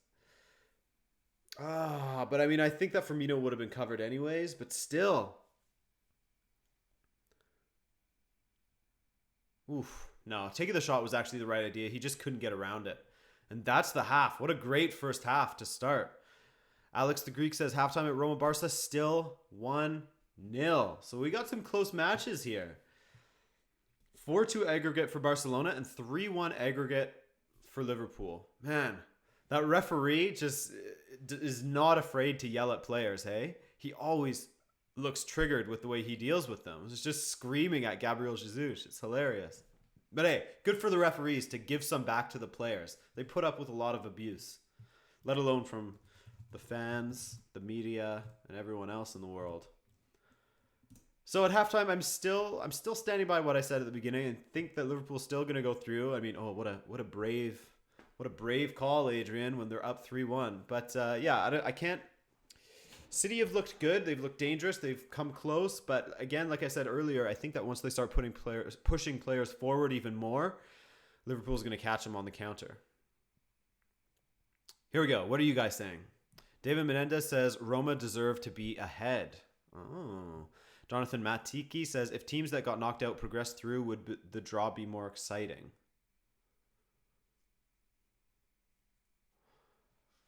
[SPEAKER 1] But I mean, I think that Firmino would have been covered anyways, but still. Oof. No, taking the shot was actually the right idea. He just couldn't get around it. And that's the half. What a great first half to start. Alex the Greek says halftime at Roma Barca still 1-0. So we got some close matches here. 4-2 aggregate for Barcelona and 3-1 aggregate for Liverpool. Man, that referee just is not afraid to yell at players, hey? He always looks triggered with the way he deals with them. He's just screaming at Gabriel Jesus. It's hilarious. But hey, good for the referees to give some back to the players. They put up with a lot of abuse, let alone from the fans, the media, and everyone else in the world. So at halftime, I'm still standing by what I said at the beginning and think that Liverpool's still going to go through. I mean, what a brave call, Adrian, when they're up 3-1. But yeah, I can't. City have looked good. They've looked dangerous. They've come close. But again, like I said earlier, I think that once they start pushing players forward even more, Liverpool's going to catch them on the counter. Here we go. What are you guys saying? David Menendez says Roma deserve to be ahead. Oh. Jonathan Matiki says if teams that got knocked out progress through, would the draw be more exciting?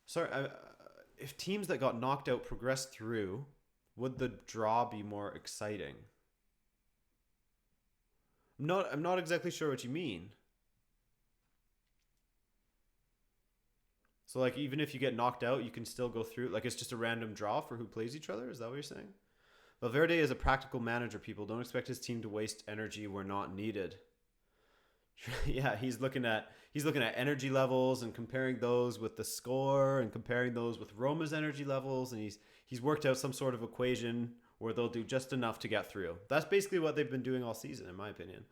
[SPEAKER 1] Sorry, if teams that got knocked out progress through, would the draw be more exciting? I'm not exactly sure what you mean. So like even if you get knocked out, you can still go through. Like it's just a random draw for who plays each other. Is that what you're saying? Valverde is a practical manager. People don't expect his team to waste energy where not needed. Yeah, he's looking at energy levels and comparing those with the score and comparing those with Roma's energy levels, and he's worked out some sort of equation where they'll do just enough to get through. That's basically what they've been doing all season, in my opinion.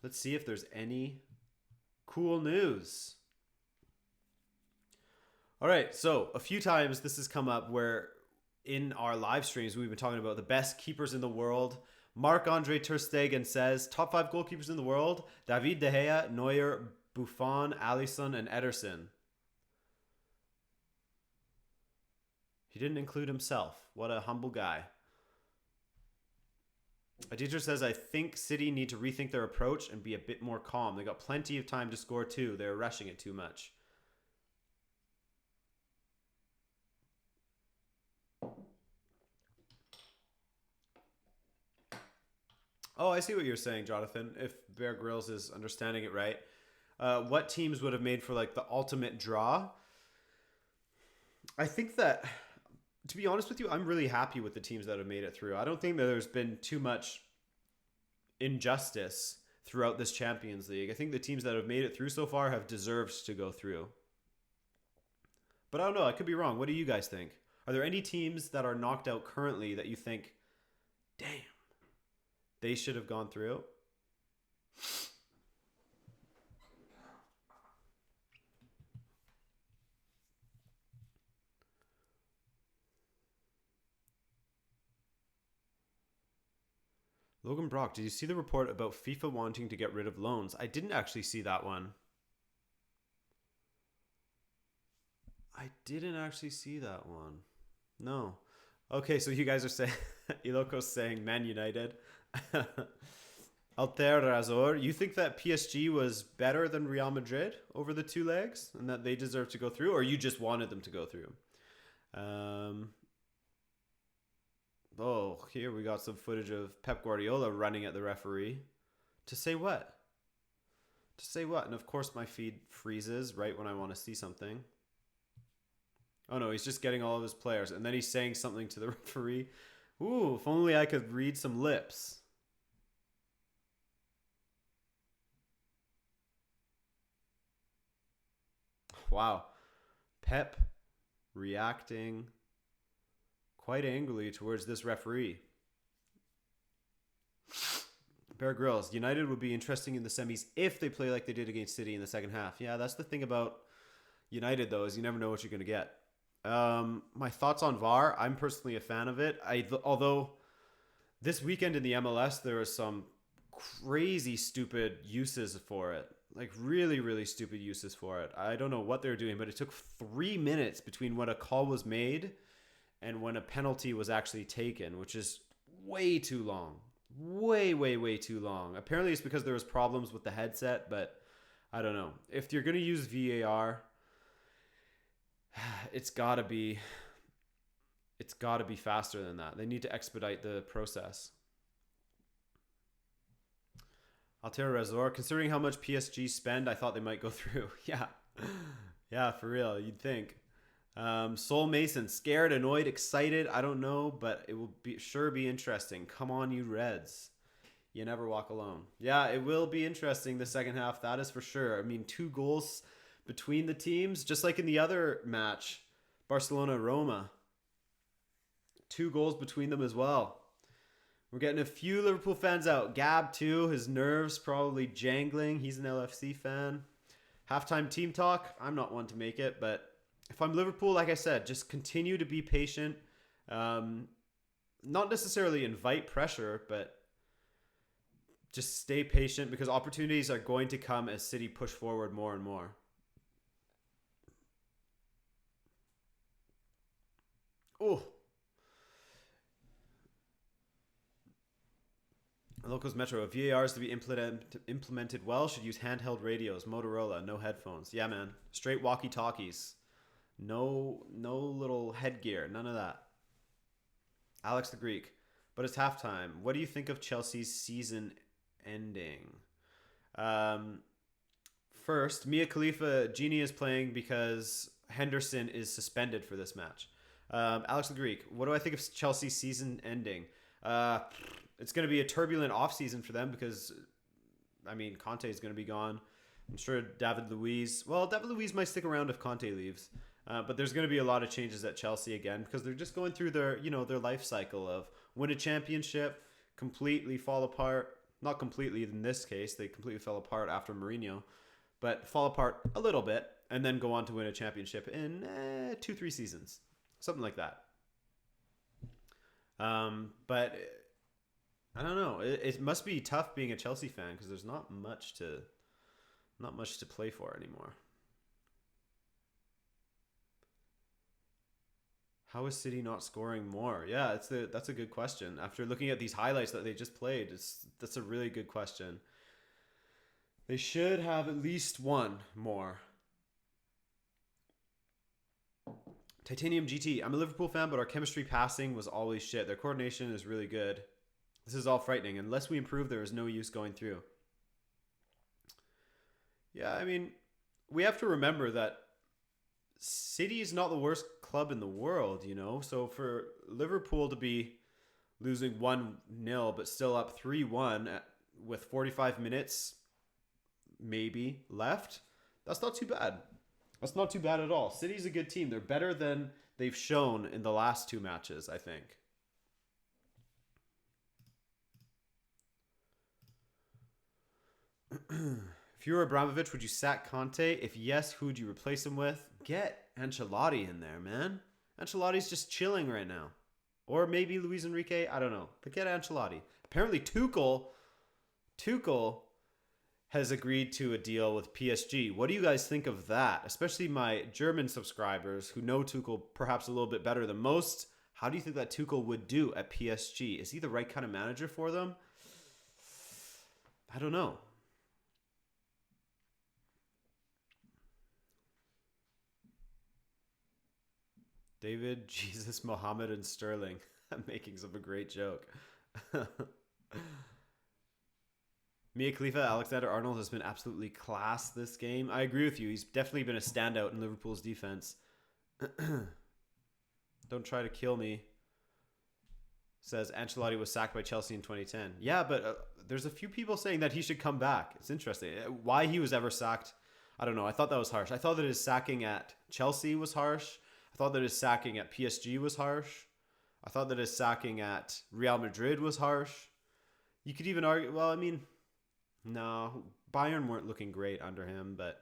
[SPEAKER 1] Let's see if there's any cool news. All right, so a few times this has come up where in our live streams we've been talking about the best keepers in the world. Marc-Andre Ter Stegen says, top 5 goalkeepers in the world, David De Gea, Neuer, Buffon, Alisson, and Ederson. He didn't include himself. What a humble guy. Aditra says, I think City need to rethink their approach and be a bit more calm. They got plenty of time to score too. They're rushing it too much. Oh, I see what you're saying, Jonathan. If Bear Grylls is understanding it right. What teams would have made for like the ultimate draw? I think that, to be honest with you, I'm really happy with the teams that have made it through. I don't think that there's been too much injustice throughout this Champions League. I think the teams that have made it through so far have deserved to go through. But I don't know. I could be wrong. What do you guys think? Are there any teams that are knocked out currently that you think, damn, they should have gone through? Logan Brock, did you see the report about FIFA wanting to get rid of loans? I didn't actually see that one. I didn't actually see that one. No. Okay, so you guys are saying, Iloko's saying Man United. Alter Razor, you think that PSG was better than Real Madrid over the 2 legs and that they deserve to go through, or you just wanted them to go through? Oh, here we got some footage of Pep Guardiola running at the referee. To say what? To say what? And of course my feed freezes right when I want to see something. Oh no, he's just getting all of his players. And then he's saying something to the referee. Ooh, if only I could read some lips. Wow. Pep reacting quite angrily towards this referee. Bear Grylls, United would be interesting in the semis if they play like they did against City in the second half. Yeah, that's the thing about United, though, is you never know what you're going to get. My thoughts on VAR, I'm personally a fan of it. Although this weekend in the MLS, there was some crazy stupid uses for it. Like really, really stupid uses for it. I don't know what they're doing, but it took 3 minutes between when a call was made and when a penalty was actually taken, which is way too long. Way, way, way too long. Apparently it's because there was problems with the headset, but I don't know. If you're going to use VAR, it's got to be faster than that. They need to expedite the process. Altera Razor, considering how much PSG spend, I thought they might go through. Yeah. Yeah, for real. You'd think. Soul Mason, scared, annoyed, excited. I don't know, but it will sure be interesting. Come on, you Reds. You never walk alone. Yeah, it will be interesting the second half. That is for sure. I mean, 2 goals between the teams, just like in the other match, Barcelona-Roma. 2 goals between them as well. We're getting a few Liverpool fans out. Gab, too. His nerves probably jangling. He's an LFC fan. Halftime team talk. I'm not one to make it, but if I'm Liverpool, like I said, just continue to be patient. Not necessarily invite pressure, but just stay patient because opportunities are going to come as City push forward more and more. Oh, Locals Metro. If VAR is to be implemented well, should use handheld radios, Motorola, no headphones. Yeah, man. Straight walkie-talkies. No little headgear. None of that. Alex the Greek. But it's halftime. What do you think of Chelsea's season ending? First, Mia Khalifa, Genie is playing because Henderson is suspended for this match. Alex the Greek. What do I think of Chelsea's season ending? It's going to be a turbulent offseason for them because, I mean, Conte is going to be gone. I'm sure David Luiz might stick around if Conte leaves. But there's going to be a lot of changes at Chelsea again because they're just going through their life cycle of win a championship, completely fall apart. Not completely in this case. They completely fell apart after Mourinho, but fall apart a little bit and then go on to win a championship in 2-3 seasons. Something like that. But I don't know. It must be tough being a Chelsea fan because there's not much to play for anymore. How is City not scoring more? Yeah, that's a good question. After looking at these highlights that they just played, that's a really good question. They should have at least one more. Titanium GT. I'm a Liverpool fan, but our chemistry passing was always shit. Their coordination is really good. This is all frightening. Unless we improve, there is no use going through. Yeah, I mean, we have to remember that City is not the worst club in the world, you know? So for Liverpool to be losing 1-0 but still up 3-1 with 45 minutes maybe left, that's not too bad. That's not too bad at all. City's a good team. They're better than they've shown in the last two matches, I think. If you were Abramovich, would you sack Conte? If yes, who would you replace him with? Get Ancelotti in there, man. Ancelotti's just chilling right now. Or maybe Luis Enrique, I don't know. But get Ancelotti. Apparently Tuchel has agreed to a deal with PSG. What do you guys think of that? Especially my German subscribers who know Tuchel perhaps a little bit better than most. How do you think that Tuchel would do at PSG? Is he the right kind of manager for them? I don't know. David, Jesus, Mohammed, and Sterling. I'm making some a great joke. Mia Khalifa, Alexander-Arnold has been absolutely class this game. I agree with you. He's definitely been a standout in Liverpool's defense. Don't try to kill me. Says Ancelotti was sacked by Chelsea in 2010. Yeah, but there's a few people saying that he should come back. It's interesting. Why he was ever sacked, I don't know. I thought that was harsh. I thought that his sacking at Chelsea was harsh. I thought that his sacking at PSG was harsh. I thought that his sacking at Real Madrid was harsh. You could even argue, well, I mean, no, Bayern weren't looking great under him, but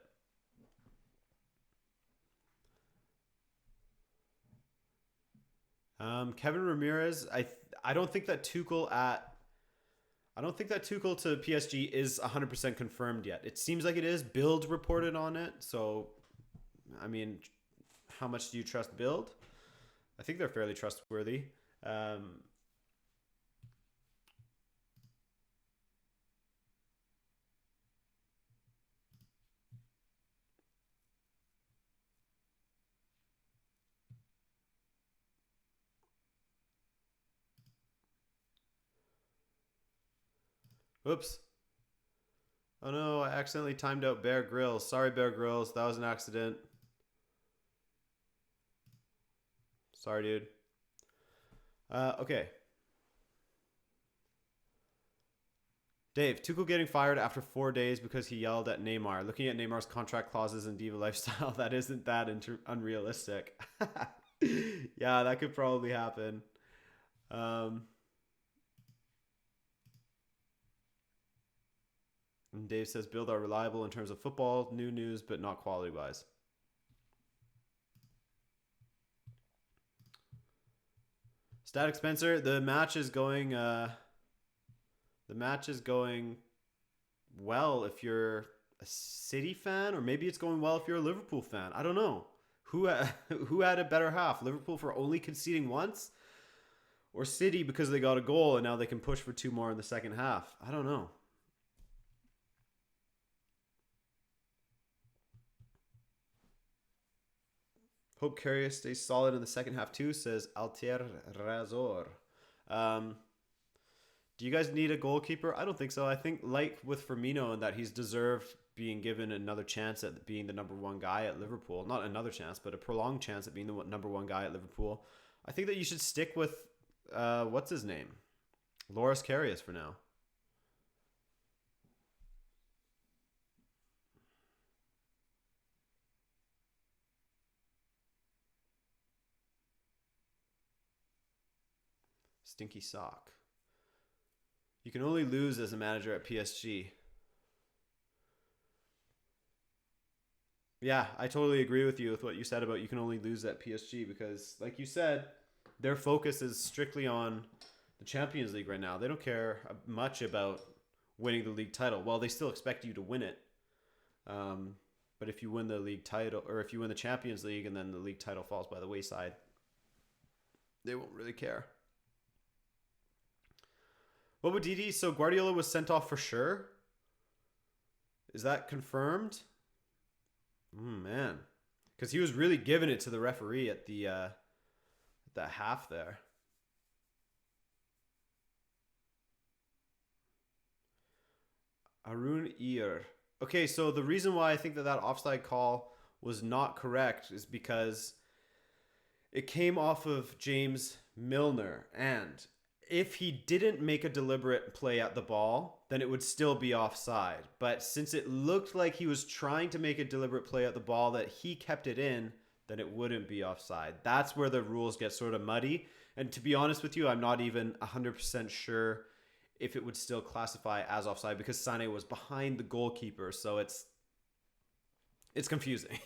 [SPEAKER 1] Kevin Ramirez, I don't think that Tuchel to PSG is 100% confirmed yet. It seems like it is. Bild reported on it, so I mean, how much do you trust Bild? I think they're fairly trustworthy. Oops. Oh no, I accidentally timed out Bear Grylls. Sorry, Bear Grylls. That was an accident. Sorry, dude. Okay. Dave, Tuchel getting fired after 4 days because he yelled at Neymar. Looking at Neymar's contract clauses and diva lifestyle, that isn't that unrealistic. Yeah, that could probably happen. And Dave says, Build are reliable in terms of football, new news, but not quality-wise. Static Spencer, the match is going well if you're a City fan, or maybe it's going well if you're a Liverpool fan. I don't know. Who who had a better half? Liverpool for only conceding once, or City because they got a goal and now they can push for two more in the second half? I don't know. Hope Karius stays solid in the second half too, says Altier Razor. Do you guys need a goalkeeper? I don't think so. I think like with Firmino, that he's deserved being given another chance at being the number one guy at Liverpool. Not another chance, but a prolonged chance at being the number one guy at Liverpool. I think that you should stick with, what's his name? Loris Karius for now. Stinky sock. You can only lose as a manager at PSG. Yeah, I totally agree with you with what you said about you can only lose at PSG because, like you said, their focus is strictly on the Champions League right now. They don't care much about winning the league title. Well, they still expect you to win it. But if you win the league title, or if you win the Champions League and then the league title falls by the wayside, they won't really care. What would Didi? So Guardiola was sent off for sure? Is that confirmed? Man. Because he was really giving it to the referee at the half there. Arun Ear. Okay, so the reason why I think that offside call was not correct is because it came off of James Milner, and if he didn't make a deliberate play at the ball, then it would still be offside. But since it looked like he was trying to make a deliberate play at the ball that he kept it in, then it wouldn't be offside. That's where the rules get sort of muddy. And to be honest with you, I'm not even 100% sure if it would still classify as offside because Sané was behind the goalkeeper. So it's confusing.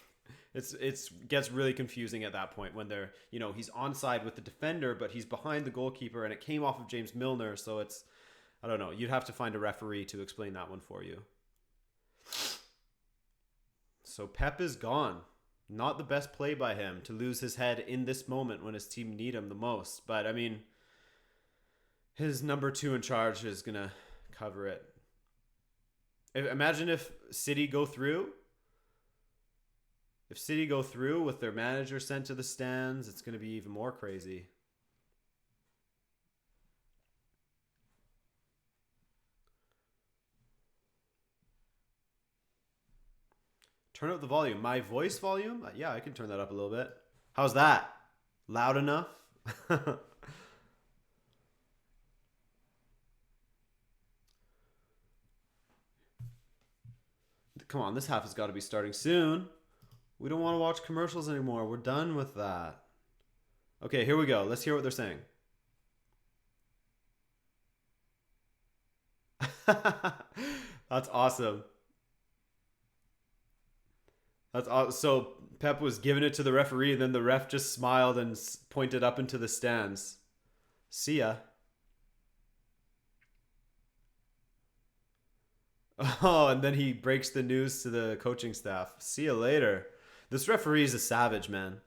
[SPEAKER 1] It gets really confusing at that point when they're, he's onside with the defender, but he's behind the goalkeeper and it came off of James Milner. So I don't know. You'd have to find a referee to explain that one for you. So Pep is gone. Not the best play by him to lose his head in this moment when his team need him the most. But I mean, his number 2 in charge is going to cover it. Imagine if City go through. If City go through with their manager sent to the stands, it's going to be even more crazy. Turn up the volume. My voice volume? Yeah, I can turn that up a little bit. How's that? Loud enough? Come on, this half has got to be starting soon. We don't want to watch commercials anymore. We're done with that. Okay, here we go. Let's hear what they're saying. That's awesome. That's awesome. So Pep was giving it to the referee, and then the ref just smiled and pointed up into the stands. See ya. Oh, and then he breaks the news to the coaching staff. See you later. This referee is a savage, man.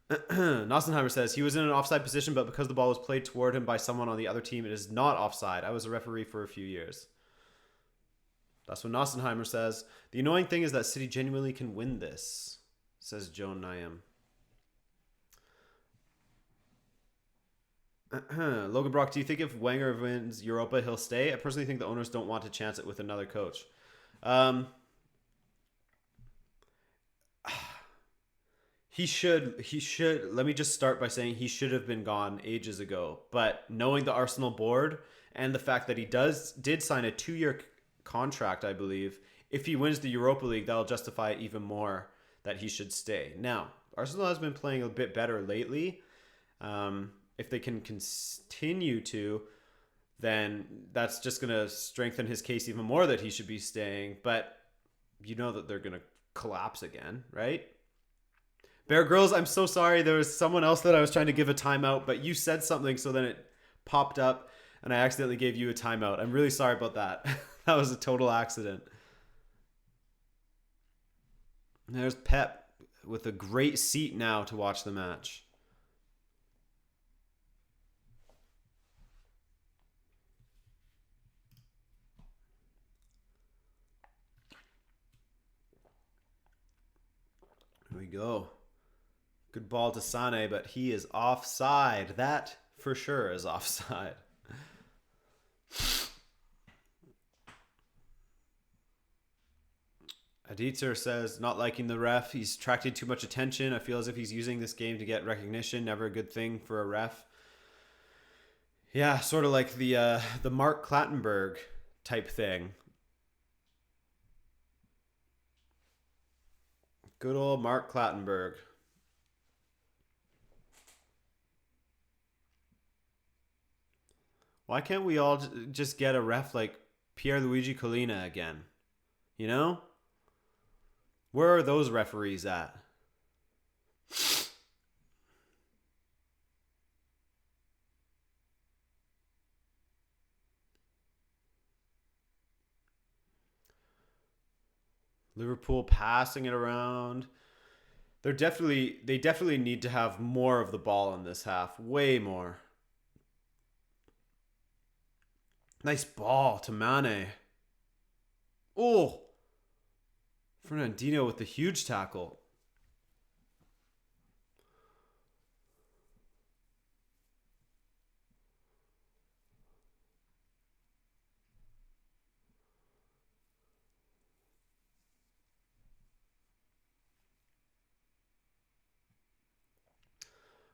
[SPEAKER 1] Nossenheimer says he was in an offside position, but because the ball was played toward him by someone on the other team, it is not offside. I was a referee for a few years. That's what Nossenheimer says. The annoying thing is that City genuinely can win this, says Joan Niam. Logan Brock, do you think if Wenger wins Europa, he'll stay? I personally think the owners don't want to chance it with another coach. He should. Let me just start by saying he should have been gone ages ago. But knowing the Arsenal board and the fact that he did sign a 2-year contract, I believe, if he wins the Europa League, that'll justify it even more that he should stay. Now, Arsenal has been playing a bit better lately. If they can continue to, then that's just going to strengthen his case even more that he should be staying. But you know that they're going to collapse again, right? Bear Grylls, I'm so sorry. There was someone else that I was trying to give a timeout, but you said something, so then it popped up, and I accidentally gave you a timeout. I'm really sorry about that. That was a total accident. There's Pep. with a great seat now to watch the match. Here we go. Good ball to Sane, but he is offside. That for sure is offside. Aditzer says, not liking the ref. He's attracted too much attention. I feel as if he's using this game to get recognition. Never a good thing for a ref. Yeah, sort of like the Mark Clattenburg type thing. Good old Mark Clattenburg. Why can't we all just get a ref like Pierluigi Collina again? You know? Where are those referees at? Liverpool passing it around. They definitely need to have more of the ball in this half. Way more. Nice ball to Mane. Oh! Fernandinho with the huge tackle.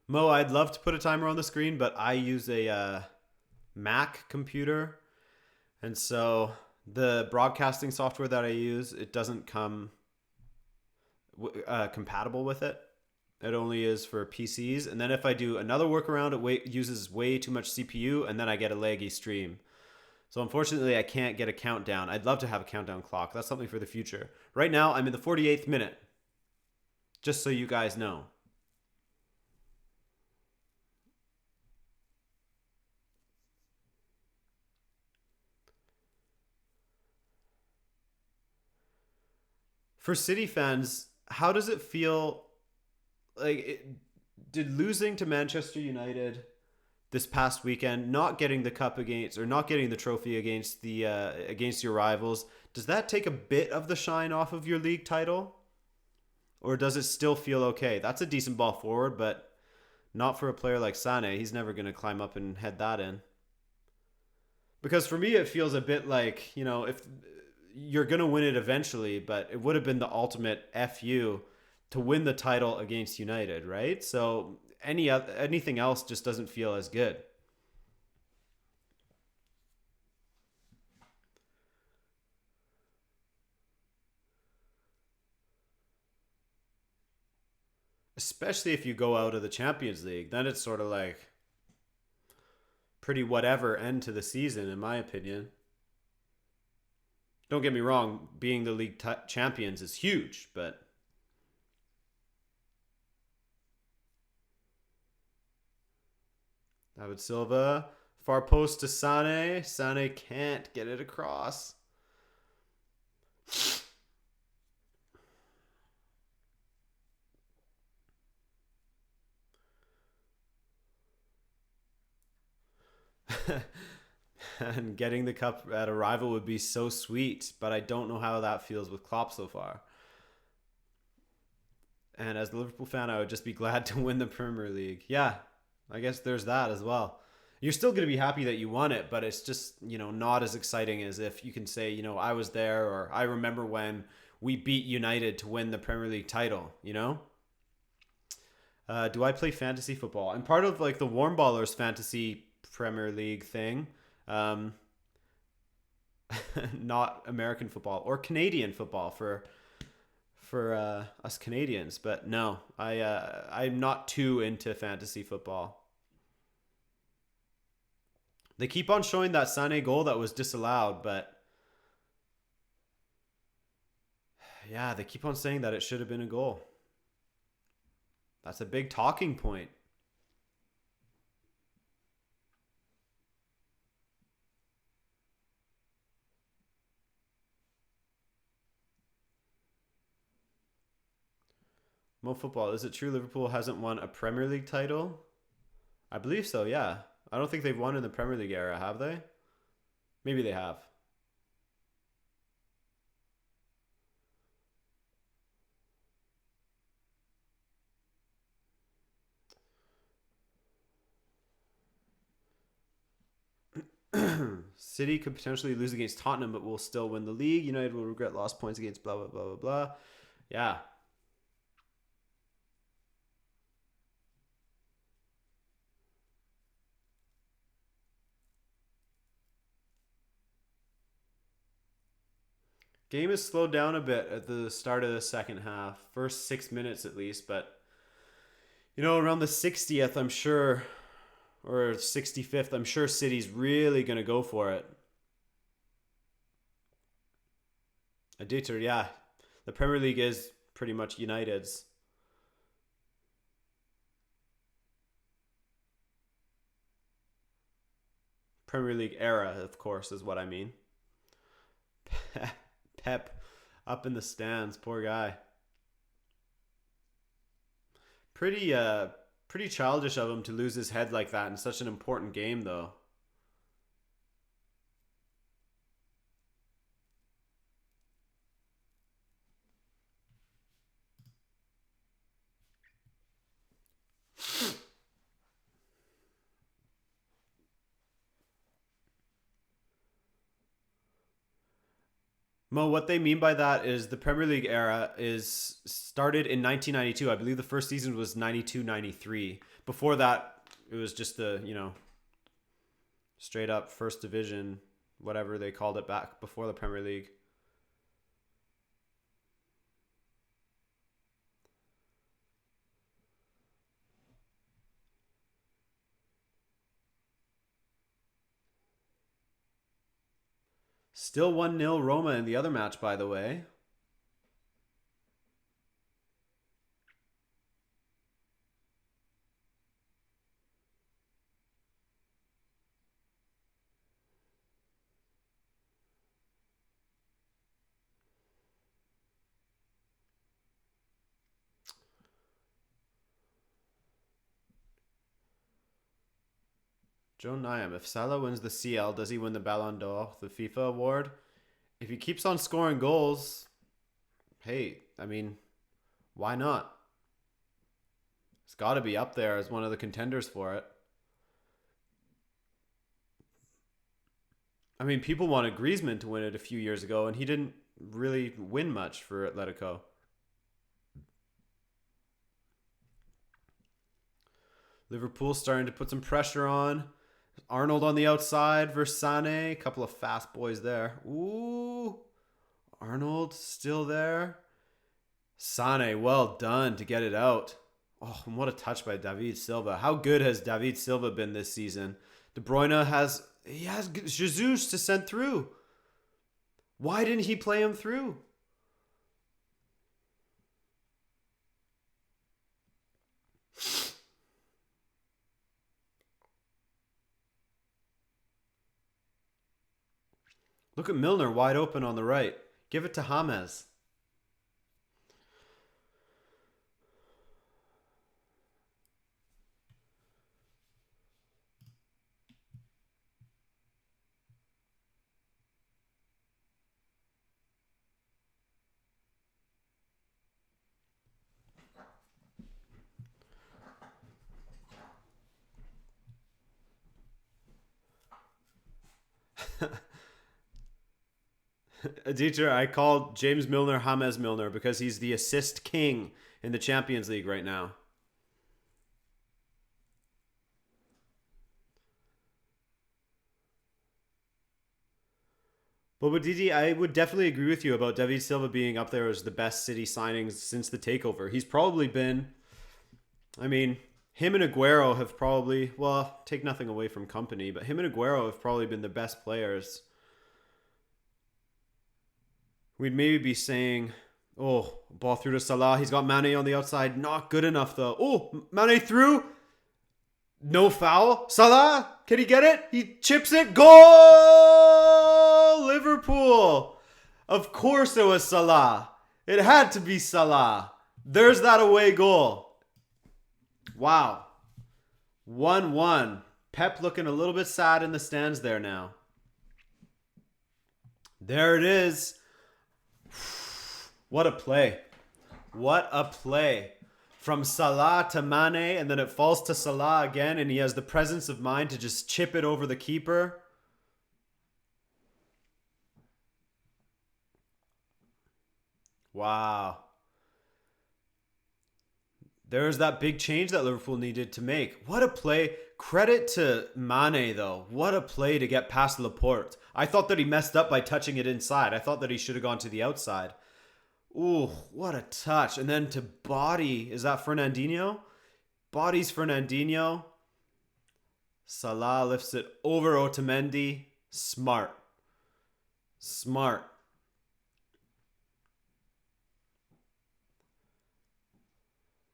[SPEAKER 1] Mo, I'd love to put a timer on the screen, but I use a Mac computer. And so the broadcasting software that I use, it doesn't come compatible with it. It only is for PCs. And then if I do another workaround, it uses way too much CPU, and then I get a laggy stream. So unfortunately, I can't get a countdown. I'd love to have a countdown clock. That's something for the future. Right now, I'm in the 48th minute. Just so you guys know. For City fans, how does it feel? Did losing to Manchester United this past weekend, not getting the cup against, or not getting the trophy against your rivals, does that take a bit of the shine off of your league title? Or does it still feel okay? That's a decent ball forward, but not for a player like Sane. He's never going to climb up and head that in. Because for me, it feels a bit like, if you're going to win it eventually, but it would have been the ultimate FU to win the title against United, right? So anything else just doesn't feel as good. Especially if you go out of the Champions League, then it's sort of like pretty whatever end to the season, in my opinion. Don't get me wrong, being the league champions is huge, but David Silva, far post to Sane. Sane can't get it across. And getting the cup at a rival would be so sweet, but I don't know how that feels with Klopp so far. And as a Liverpool fan, I would just be glad to win the Premier League. Yeah, I guess there's that as well. You're still going to be happy that you won it, but it's just, not as exciting as if you can say, I was there, or I remember when we beat United to win the Premier League title, Do I play fantasy football? I'm part of the Warm Ballers fantasy Premier League thing. Not American football or Canadian football for us Canadians, but no, I'm not too into fantasy football. They keep on showing that Sané goal that was disallowed, but yeah, they keep on saying that it should have been a goal. That's a big talking point. Mo Football, is it true Liverpool hasn't won a Premier League title? I believe so, yeah. I don't think they've won in the Premier League era, have they? Maybe they have. City could potentially lose against Tottenham, but will still win the league. United will regret lost points against blah, blah, blah, blah, blah. Yeah. Game has slowed down a bit at the start of the second half. First 6 minutes at least, but around the 60th, I'm sure, or 65th, I'm sure City's really going to go for it. A Dieter, yeah. The Premier League is pretty much United's. Premier League era, of course, is what I mean. Pep up in the stands, poor guy. Pretty childish of him to lose his head like that in such an important game, though. Mo, what they mean by that is the Premier League era is started in 1992. I believe the first season was 92-93. Before that, it was just the, straight up first division, whatever they called it back before the Premier League. Still 1-0 Roma in the other match, by the way. Joe Nyam, if Salah wins the CL, does he win the Ballon d'Or, the FIFA award? If he keeps on scoring goals, hey, why not? It's got to be up there as one of the contenders for it. People wanted Griezmann to win it a few years ago, and he didn't really win much for Atletico. Liverpool starting to put some pressure on. Arnold on the outside versus Sané. A couple of fast boys there. Ooh. Arnold still there. Sané, well done to get it out. Oh, and what a touch by David Silva. How good has David Silva been this season? De Bruyne has Jesus to send through. Why didn't he play him through? Look at Milner wide open on the right. Give it to James. Dieter, I called James Milner James Milner because he's the assist king in the Champions League right now. But Didi, I would definitely agree with you about David Silva being up there as the best City signings since the takeover. He's probably been, him and Aguero have probably, take nothing away from company, but him and Aguero have probably been the best players. We'd maybe be saying, ball through to Salah. He's got Mane on the outside. Not good enough, though. Oh, Mane through. No foul. Salah, can he get it? He chips it. Goal! Liverpool. Of course it was Salah. It had to be Salah. There's that away goal. Wow. 1-1. Pep looking a little bit sad in the stands there now. There it is. What a play. What a play. From Salah to Mane, and then it falls to Salah again, and he has the presence of mind to just chip it over the keeper. Wow. There's that big change that Liverpool needed to make. What a play. Credit to Mane, though. What a play to get past Laporte. I thought that he messed up by touching it inside. I thought that he should have gone to the outside. Ooh, what a touch. And then to body. Is that Fernandinho? Bodies Fernandinho. Salah lifts it over Otamendi. Smart. Smart.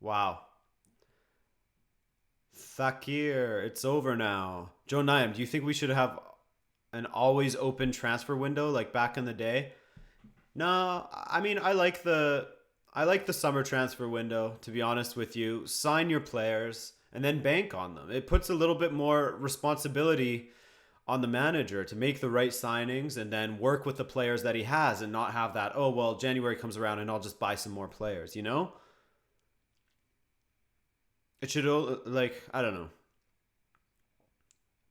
[SPEAKER 1] Wow. Thakir, it's over now. Joe Nyam, do you think we should have an always open transfer window like back in the day? No, I mean I like the summer transfer window, to be honest with you. Sign your players and then bank on them. It puts a little bit more responsibility on the manager to make the right signings and then work with the players that he has and not have that, oh well, January comes around and I'll just buy some more players, you know? It should, like, I don't know.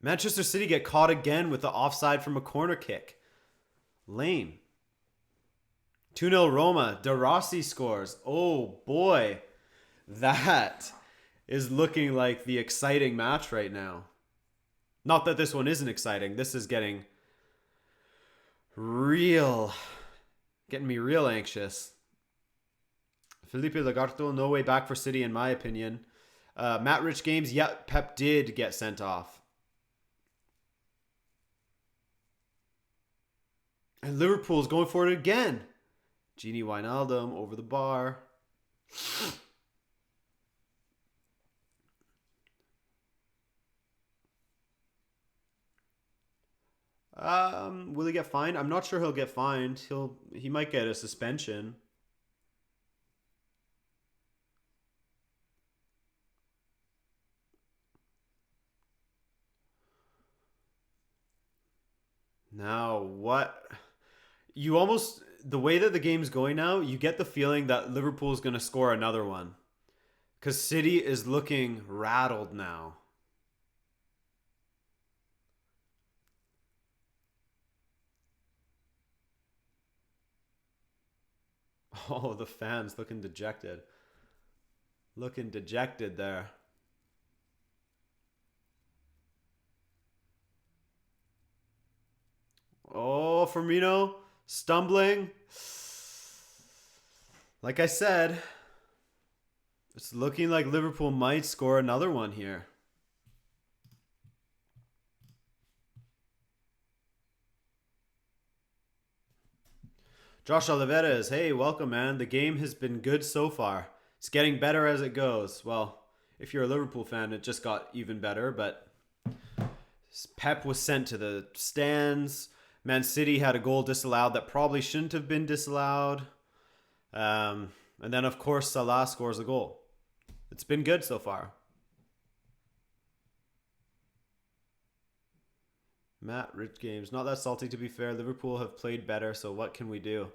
[SPEAKER 1] Manchester City get caught again with the offside from a corner kick. Lame. 2-0 Roma. De Rossi scores. Oh, boy. That is looking like the exciting match right now. Not that this one isn't exciting. This is getting me real anxious. Felipe Lagarto, no way back for City in my opinion. Matt Rich Games, yep, Pep did get sent off. And Liverpool's going for it again. Gini Wijnaldum over the bar. Will he get fined? I'm not sure he'll get fined. He might get a suspension. Now, what? The way that the game's going now, you get the feeling that Liverpool's going to score another one. Because City is looking rattled now. Oh, the fans looking dejected. Looking dejected there. Oh, Firmino stumbling. Like I said, it's looking like Liverpool might score another one here. Josh Oliveras, hey, welcome, man. The game has been good so far. It's getting better as it goes. Well, if you're a Liverpool fan, it just got even better, but Pep was sent to the stands. Man City had a goal disallowed that probably shouldn't have been disallowed. And then, of course, Salah scores a goal. It's been good so far. Matt, Rich Games. Not that salty, to be fair. Liverpool have played better, so what can we do?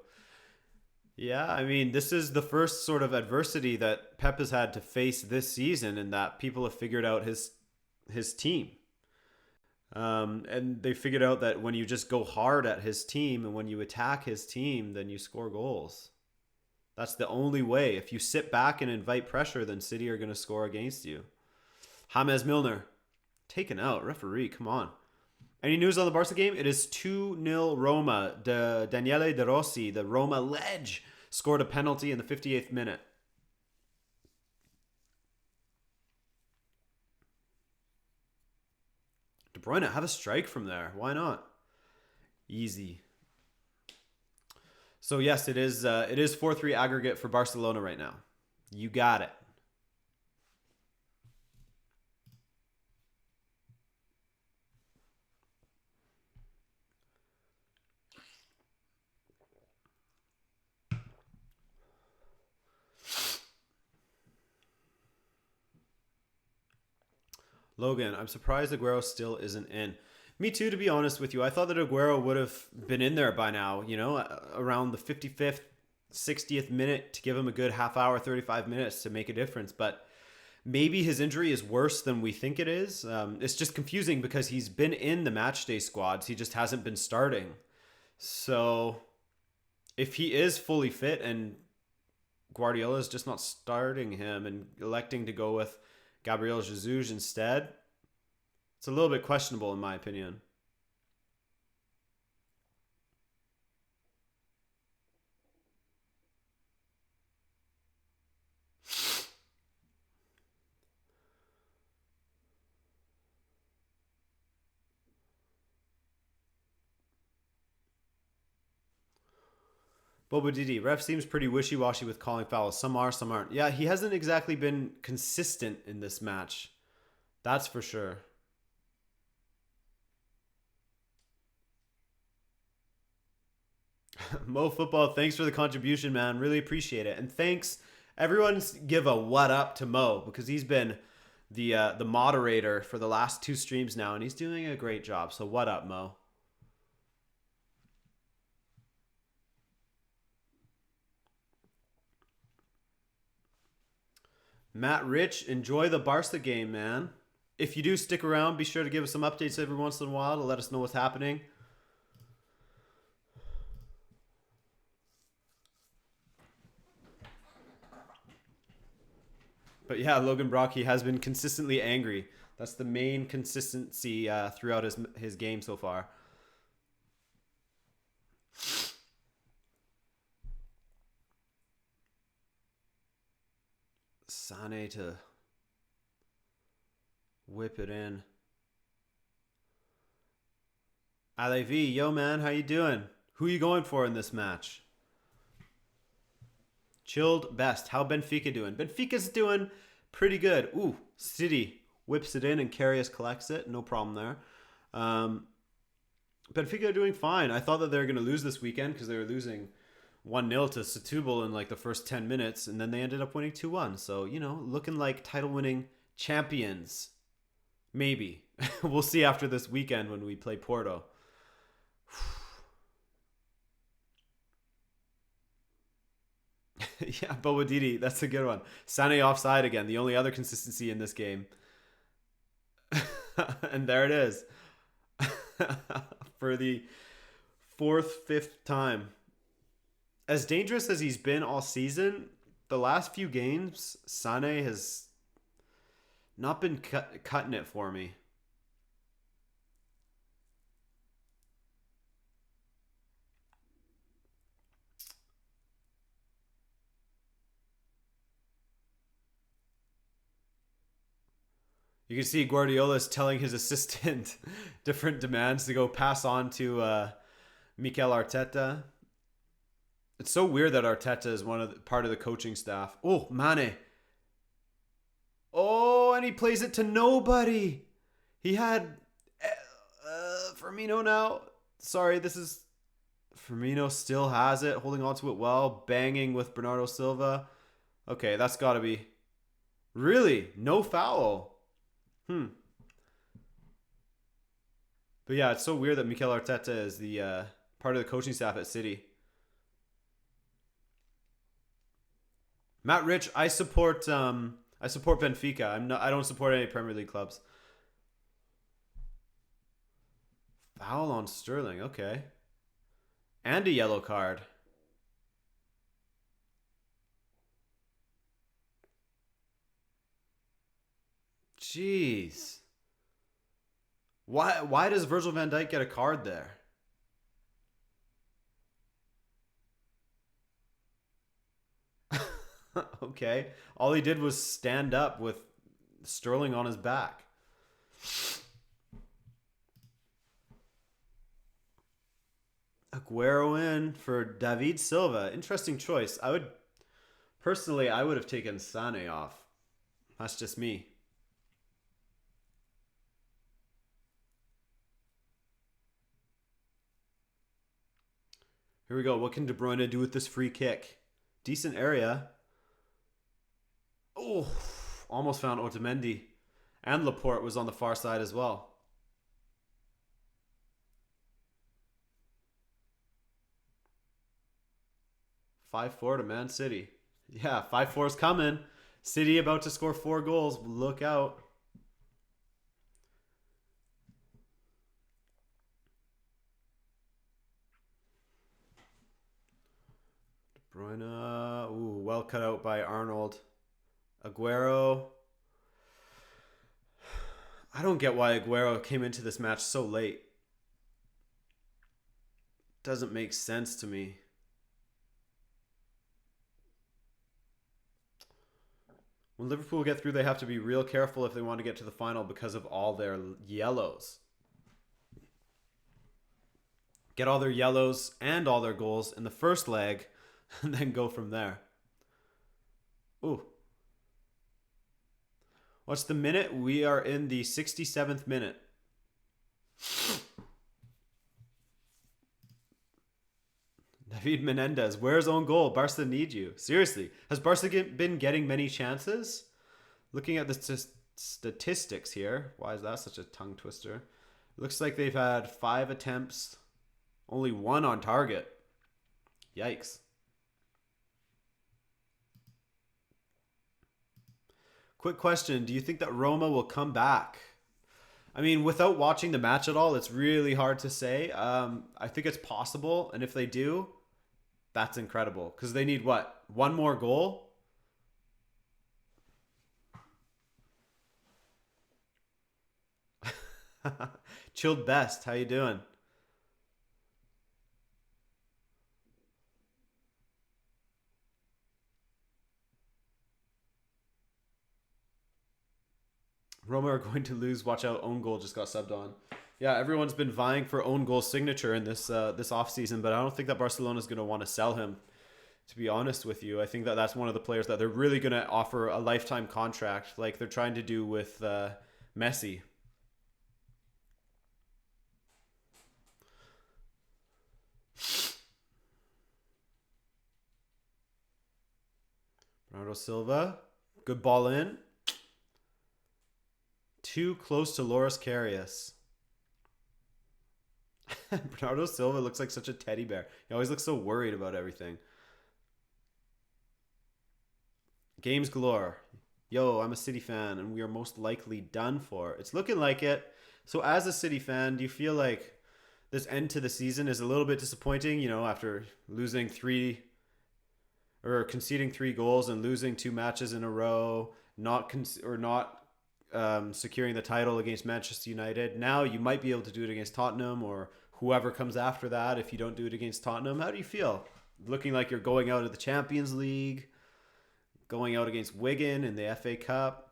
[SPEAKER 1] Yeah, I mean, this is the first sort of adversity that Pep has had to face this season, in that people have figured out his team. And they figured out that when you just go hard at his team and when you attack his team, then you score goals. That's the only way. If you sit back and invite pressure, then City are going to score against you. James Milner, taken out. Referee, come on. Any news on the Barca game? It is 2-0 Roma. Daniele De Rossi, the Roma ledge, scored a penalty in the 58th minute. De Bruyne, have a strike from there. Why not? Easy. So yes, it is 4-3 aggregate for Barcelona right now. You got it. Logan, I'm surprised Aguero still isn't in. Me too, to be honest with you. I thought that Aguero would have been in there by now, around the 55th, 60th minute to give him a good half hour, 35 minutes to make a difference. But maybe his injury is worse than we think it is. It's just confusing because he's been in the matchday squads. He just hasn't been starting. So if he is fully fit and Guardiola is just not starting him and electing to go with Gabriel Jesus instead, it's a little bit questionable in my opinion. Bobo Didi, ref seems pretty wishy-washy with calling fouls. Some are, some aren't. Yeah, he hasn't exactly been consistent in this match. That's for sure. Mo Football, thanks for the contribution, man. Really appreciate it. And thanks, everyone give a what up to Mo because he's been the moderator for the last two streams now, and he's doing a great job. So what up, Mo? Matt Rich, enjoy the Barca game, man. If you do stick around, be sure to give us some updates every once in a while to let us know what's happening. But yeah, Logan Brocky has been consistently angry. That's the main consistency throughout his game so far. Sane to whip it in. Ale V, yo man, how you doing? Who are you going for in this match? Chilled best. How Benfica doing? Benfica's doing pretty good. Ooh, City whips it in and Karius collects it. No problem there. Benfica are doing fine. I thought that they were going to lose this weekend because they were losing 1-0 to Setúbal in like the first 10 minutes, and then they ended up winning 2-1. So, looking like title-winning champions. Maybe. We'll see after this weekend when we play Porto. Yeah, Bobo Didi, that's a good one. Sane offside again, the only other consistency in this game. And there it is. For the fifth time. As dangerous as he's been all season, the last few games, Sane has not been cutting it for me. You can see Guardiola is telling his assistant different demands to go pass on to Mikel Arteta. It's so weird that Arteta is part of the coaching staff. Oh, Mane. Oh, and he plays it to nobody. He had Firmino now. Sorry, this is... Firmino still has it, holding on to it well, banging with Bernardo Silva. Okay, that's got to be... Really? No foul. But yeah, it's so weird that Mikel Arteta is the part of the coaching staff at City. Matt Rich, I support Benfica. I don't support any Premier League clubs. Foul on Sterling, okay. And a yellow card. Jeez. Why does Virgil van Dijk get a card there? Okay. All he did was stand up with Sterling on his back. Aguero in for David Silva. Interesting choice. I would have taken Sane off. That's just me. Here we go. What can De Bruyne do with this free kick? Decent area. Oh, almost found Otamendi. And Laporte was on the far side as well. 5-4 to Man City. Yeah, 5-4 is coming. City about to score 4 goals. Look out. De Bruyne. Ooh, well cut out by Arnold. Aguero. I don't get why Aguero came into this match so late. Doesn't make sense to me. When Liverpool get through, they have to be real careful if they want to get to the final because of all their yellows. Get all their yellows and all their goals in the first leg and then go from there. Ooh. What's the minute? We are in the 67th minute. David Menendez, where's own goal? Barca need you. Seriously, has Barca been getting many chances? Looking at the statistics here, why is that such a tongue twister? Looks like they've had 5 attempts, only 1 on target. Yikes. Quick question, do you think that Roma will come back? I mean, without watching the match at all, it's really hard to say. I think it's possible, and if they do, that's incredible. Because they need what? 1 more goal? Chilled Best, how you doing? Roma are going to lose. Watch out, own goal just got subbed on. Yeah, everyone's been vying for own goal signature in this this offseason, but I don't think that Barcelona is going to want to sell him, to be honest with you. I think that that's one of the players that they're really going to offer a lifetime contract like they're trying to do with Messi. Bernardo Silva, good ball in. Too close to Loris Karius. Bernardo Silva looks like such a teddy bear. He always looks so worried about everything. Games galore. Yo, I'm a City fan, and we are most likely done for. It's looking like it. So as a City fan, do you feel like this end to the season is a little bit disappointing, you know, after losing 3 or conceding 3 goals and losing 2 matches in a row, not securing the title against Manchester United. Now you might be able to do it against Tottenham or whoever comes after that if you don't do it against Tottenham. How do you feel? Looking like you're going out of the Champions League, going out against Wigan in the FA Cup.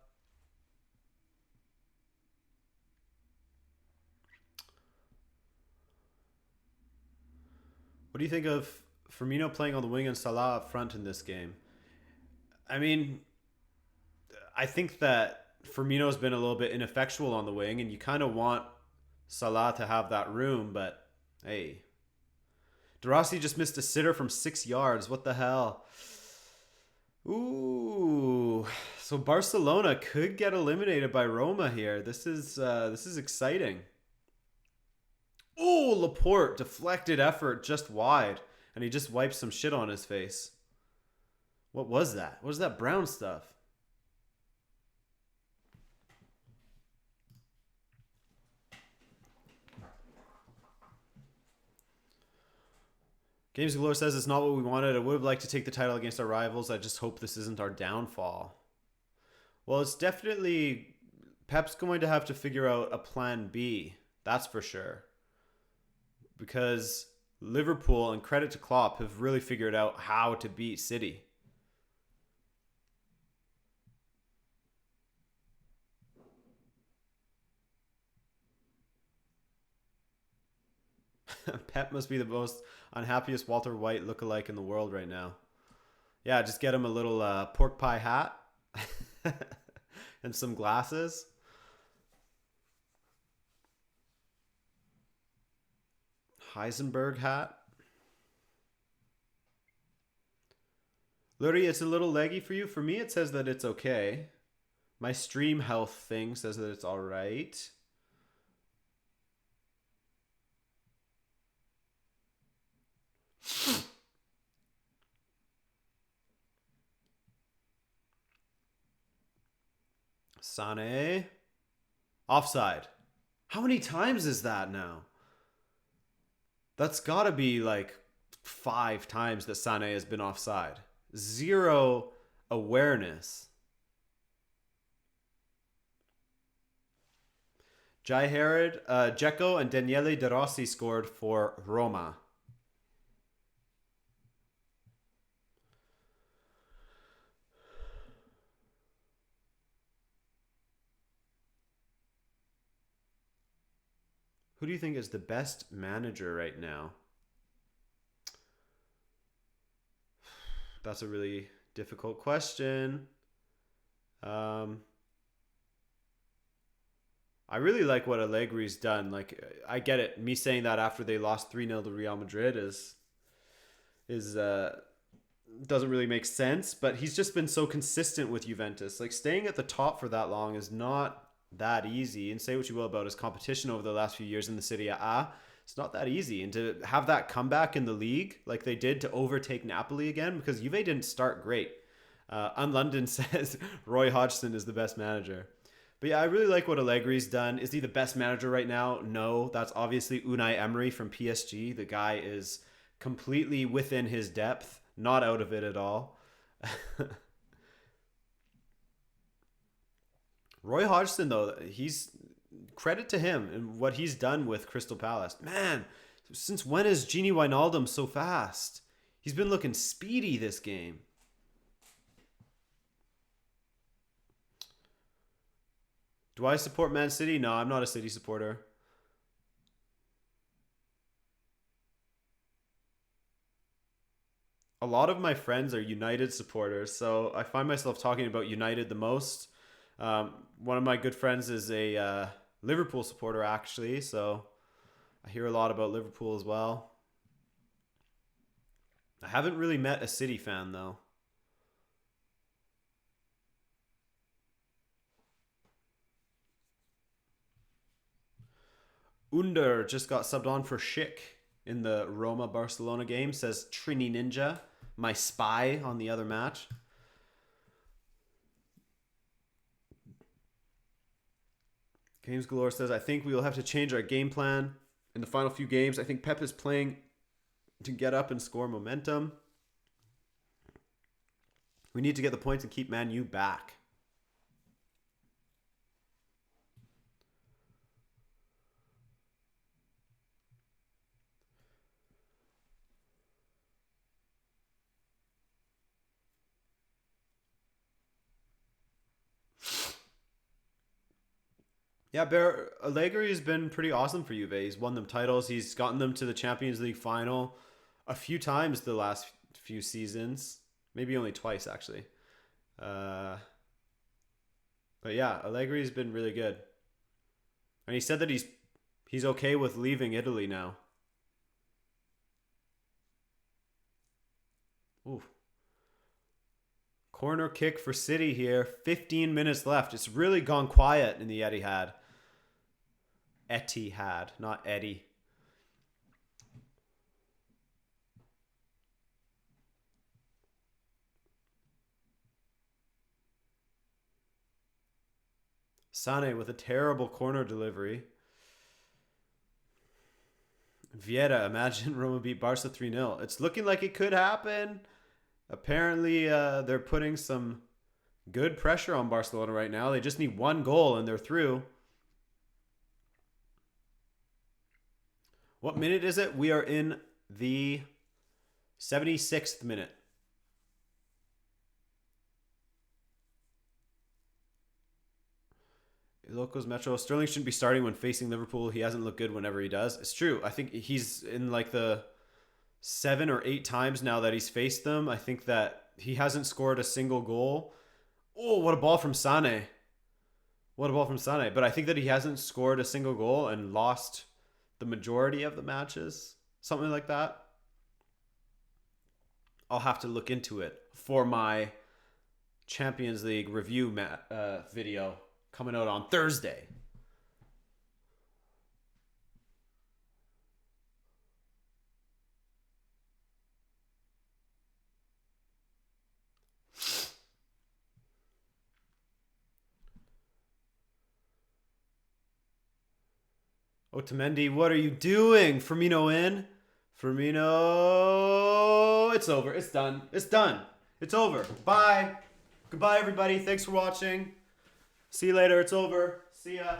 [SPEAKER 1] What do you think of Firmino playing on the wing and Salah up front in this game? I mean, I think that Firmino's been a little bit ineffectual on the wing, and you kind of want Salah to have that room, but hey. De Rossi just missed a sitter from 6 yards. What the hell? Ooh. So Barcelona could get eliminated by Roma here. This is exciting. Oh, Laporte, deflected effort just wide, and he just wiped some shit on his face. What was that? What was that brown stuff? Games Galore says it's not what we wanted. I would have liked to take the title against our rivals. I just hope this isn't our downfall. Well, it's definitely... Pep's going to have to figure out a plan B. That's for sure. Because Liverpool, and credit to Klopp, have really figured out how to beat City. Pep must be the most unhappiest Walter White lookalike in the world right now. Yeah, just get him a little pork pie hat and some glasses. Heisenberg hat. Luri, it's a little leggy for you. For me, it says that it's okay. My stream health thing says that it's all right. Sane. Offside. How many times is that now? That's got to be like 5 times that Sane has been offside. Zero awareness. Jai Herod, Dzeko, and Daniele De Rossi scored for Roma. Who do you think is the best manager right now? That's a really difficult question. I really like what Allegri's done. Like, I get it. Me saying that after they lost 3-0 to Real Madrid is doesn't really make sense, but he's just been so consistent with Juventus. Like, staying at the top for that long is not that easy. And say what you will about his competition over the last few years in the Serie A, it's not that easy. And to have that comeback in the league like they did to overtake Napoli again, because Juve didn't start great. Unlondon says Roy Hodgson is the best manager. But yeah, I really like what Allegri's done. Is he the best manager right now? No, that's obviously Unai Emery from PSG. The guy is completely within his depth, not out of it at all. Roy Hodgson, though, he's credit to him and what he's done with Crystal Palace. Man, since when is Gini Wijnaldum so fast? He's been looking speedy this game. Do I support Man City? No, I'm not a City supporter. A lot of my friends are United supporters, so I find myself talking about United the most. One of my good friends is a Liverpool supporter, actually, so I hear a lot about Liverpool as well. I haven't really met a City fan, though. Under just got subbed on for Schick in the Roma-Barcelona game, says Trini Ninja, my spy on the other match. Games Galore says, I think we will have to change our game plan in the final few games. I think Pep is playing to get up and score momentum. We need to get the points and keep Man U back. Yeah, Allegri has been pretty awesome for Juve. He's won them titles. He's gotten them to the Champions League final a few times the last few seasons. Maybe only twice, actually. But yeah, Allegri's been really good. And he said that he's okay with leaving Italy now. Ooh. Corner kick for City here. 15 minutes left. It's really gone quiet in the Etihad. Etihad, not Eddie. Sane with a terrible corner delivery. Vieira, imagine Roma beat Barca 3-0. It's looking like it could happen. Apparently, they're putting some good pressure on Barcelona right now. They just need one goal and they're through. What minute is it? We are in the 76th minute. Locos Metro. Sterling shouldn't be starting when facing Liverpool. He hasn't looked good whenever he does. It's true. I think he's in like the 7 or 8 times now that he's faced them. I think that he hasn't scored a single goal. Oh, what a ball from Sane. What a ball from Sane. But I think that he hasn't scored a single goal and lost the majority of the matches. Something like that. I'll have to look into it for my Champions League review video coming out on Thursday. Otamendi, what are you doing? Firmino in. Firmino. It's over. It's done. It's done. It's over. Bye. Goodbye, everybody. Thanks for watching. See you later. It's over. See ya.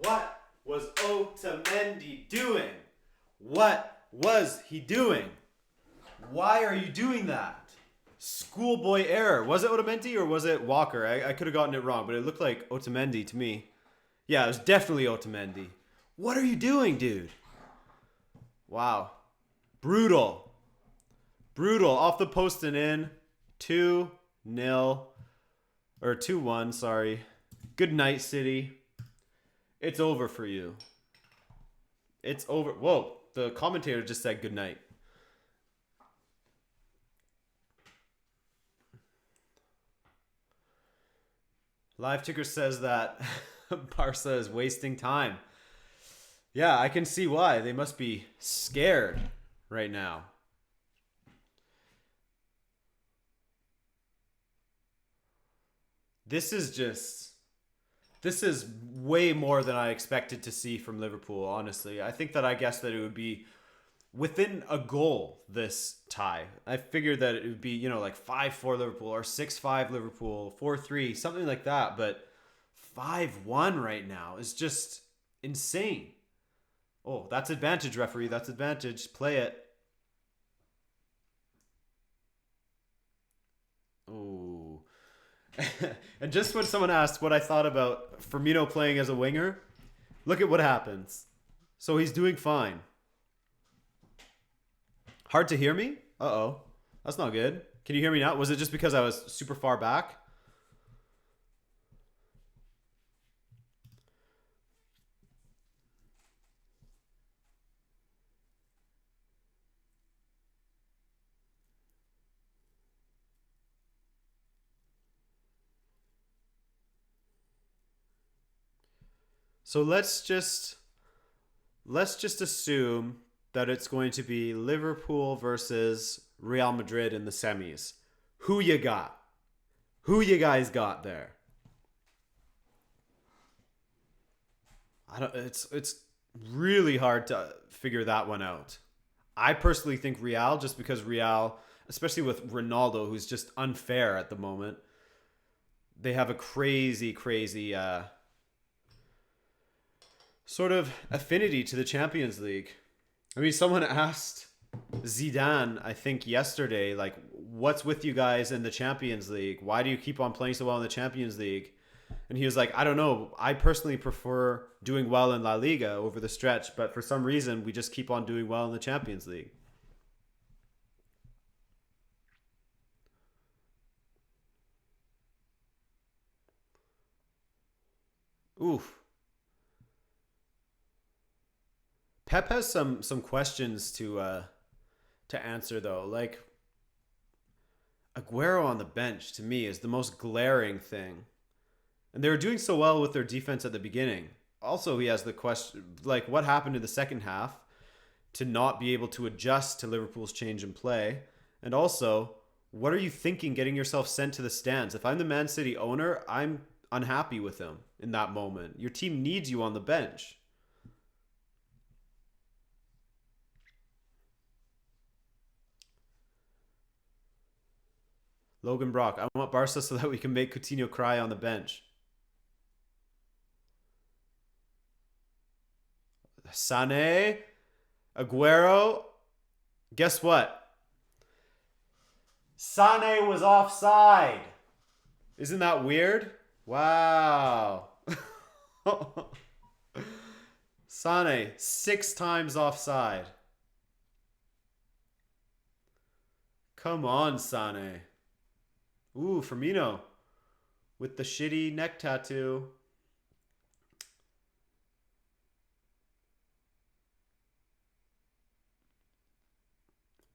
[SPEAKER 1] What was Otamendi doing? What was he doing? Why are you doing that? Schoolboy error. Was it Otamendi or was it Walker? I could have gotten it wrong, but it looked like Otamendi to me. Yeah, it was definitely Otamendi. What are you doing, dude? Wow. Brutal. Brutal. Off the post and in. 2-0. Or 2-1, sorry. Good night, City. It's over for you. It's over. Whoa. The commentator just said good night. Live Ticker says that Barca is wasting time. Yeah, I can see why. They must be scared right now. This is way more than I expected to see from Liverpool, honestly. I think that I guessed that it would be within a goal, this tie. I figured that it would be, like 5-4 Liverpool or 6-5 Liverpool, 4-3, something like that. But 5-1 right now is just insane. Oh, that's advantage, referee. That's advantage. Play it. Oh. And just when someone asked what I thought about Firmino playing as a winger, look at what happens. So he's doing fine. Hard to hear me? Uh-oh. That's not good. Can you hear me now? Was it just because I was super far back? So let's just assume that it's going to be Liverpool versus Real Madrid in the semis. Who you got? Who you guys got there? It's really hard to figure that one out. I personally think Real, just because Real, especially with Ronaldo, who's just unfair at the moment, they have a crazy sort of affinity to the Champions League. I mean, someone asked Zidane, I think yesterday, like, what's with you guys in the Champions League? Why do you keep on playing so well in the Champions League? And he was like, I don't know. I personally prefer doing well in La Liga over the stretch, but for some reason, we just keep on doing well in the Champions League. Oof. Pep has some questions to answer though. Like, Aguero on the bench to me is the most glaring thing. And they were doing so well with their defense at the beginning. Also, he has the question, like, what happened in the second half to not be able to adjust to Liverpool's change in play? And also, what are you thinking getting yourself sent to the stands? If I'm the Man City owner, I'm unhappy with him in that moment. Your team needs you on the bench. Logan Brock, I want Barca so that we can make Coutinho cry on the bench. Sané, Aguero. Guess what? Sané was offside. Isn't that weird? Wow. Sané, 6 times offside. Come on, Sané. Ooh, Firmino with the shitty neck tattoo.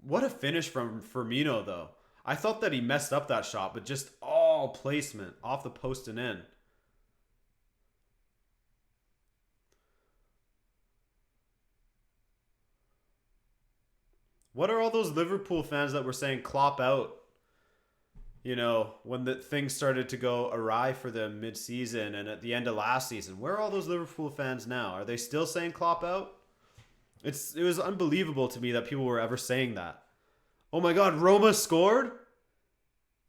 [SPEAKER 1] What a finish from Firmino, though. I thought that he messed up that shot, but just all placement off the post and in. What are all those Liverpool fans that were saying Klopp out? You know, when the things started to go awry for them mid-season and at the end of last season. Where are all those Liverpool fans now? Are they still saying Klopp out? It was unbelievable to me that people were ever saying that. Oh my God, Roma scored?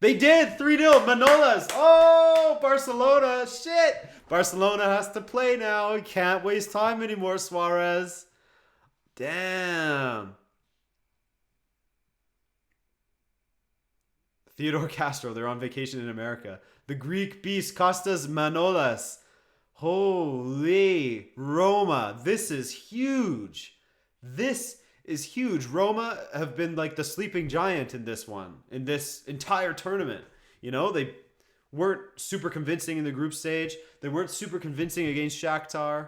[SPEAKER 1] They did! 3-0, Manolas! Oh, Barcelona! Shit! Barcelona has to play now. We can't waste time anymore, Suarez. Damn. Theodore Castro, they're on vacation in America. The Greek beast, Kostas Manolas. Holy Roma. This is huge. This is huge. Roma have been like the sleeping giant in this one, in this entire tournament. You know, they weren't super convincing in the group stage. They weren't super convincing against Shakhtar.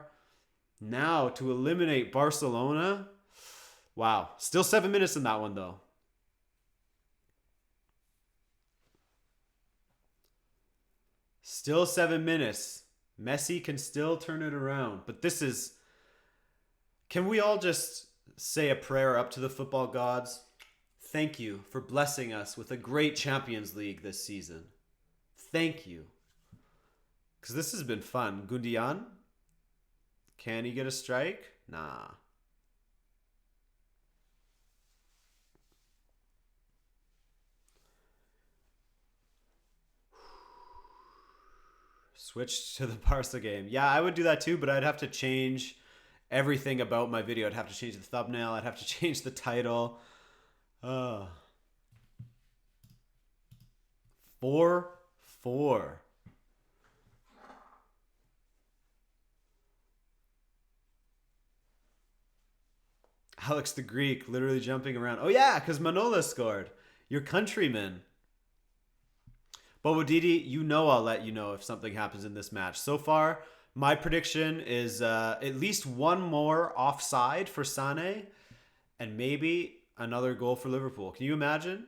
[SPEAKER 1] Now to eliminate Barcelona. Wow. Still 7 minutes in that one, though. Still 7 minutes. Messi can still turn it around. But this is... Can we all just say a prayer up to the football gods? Thank you for blessing us with a great Champions League this season. Thank you. Because this has been fun. Gundian? Can he get a strike? Nah. Switch to the Barca game. Yeah, I would do that too, but I'd have to change everything about my video. I'd have to change the thumbnail. I'd have to change the title. 4-4. Alex the Greek literally jumping around. Oh yeah, because Manola scored. Your countryman. But Wadidi, you know I'll let you know if something happens in this match. So far, my prediction is at least one more offside for Sané and maybe another goal for Liverpool. Can you imagine?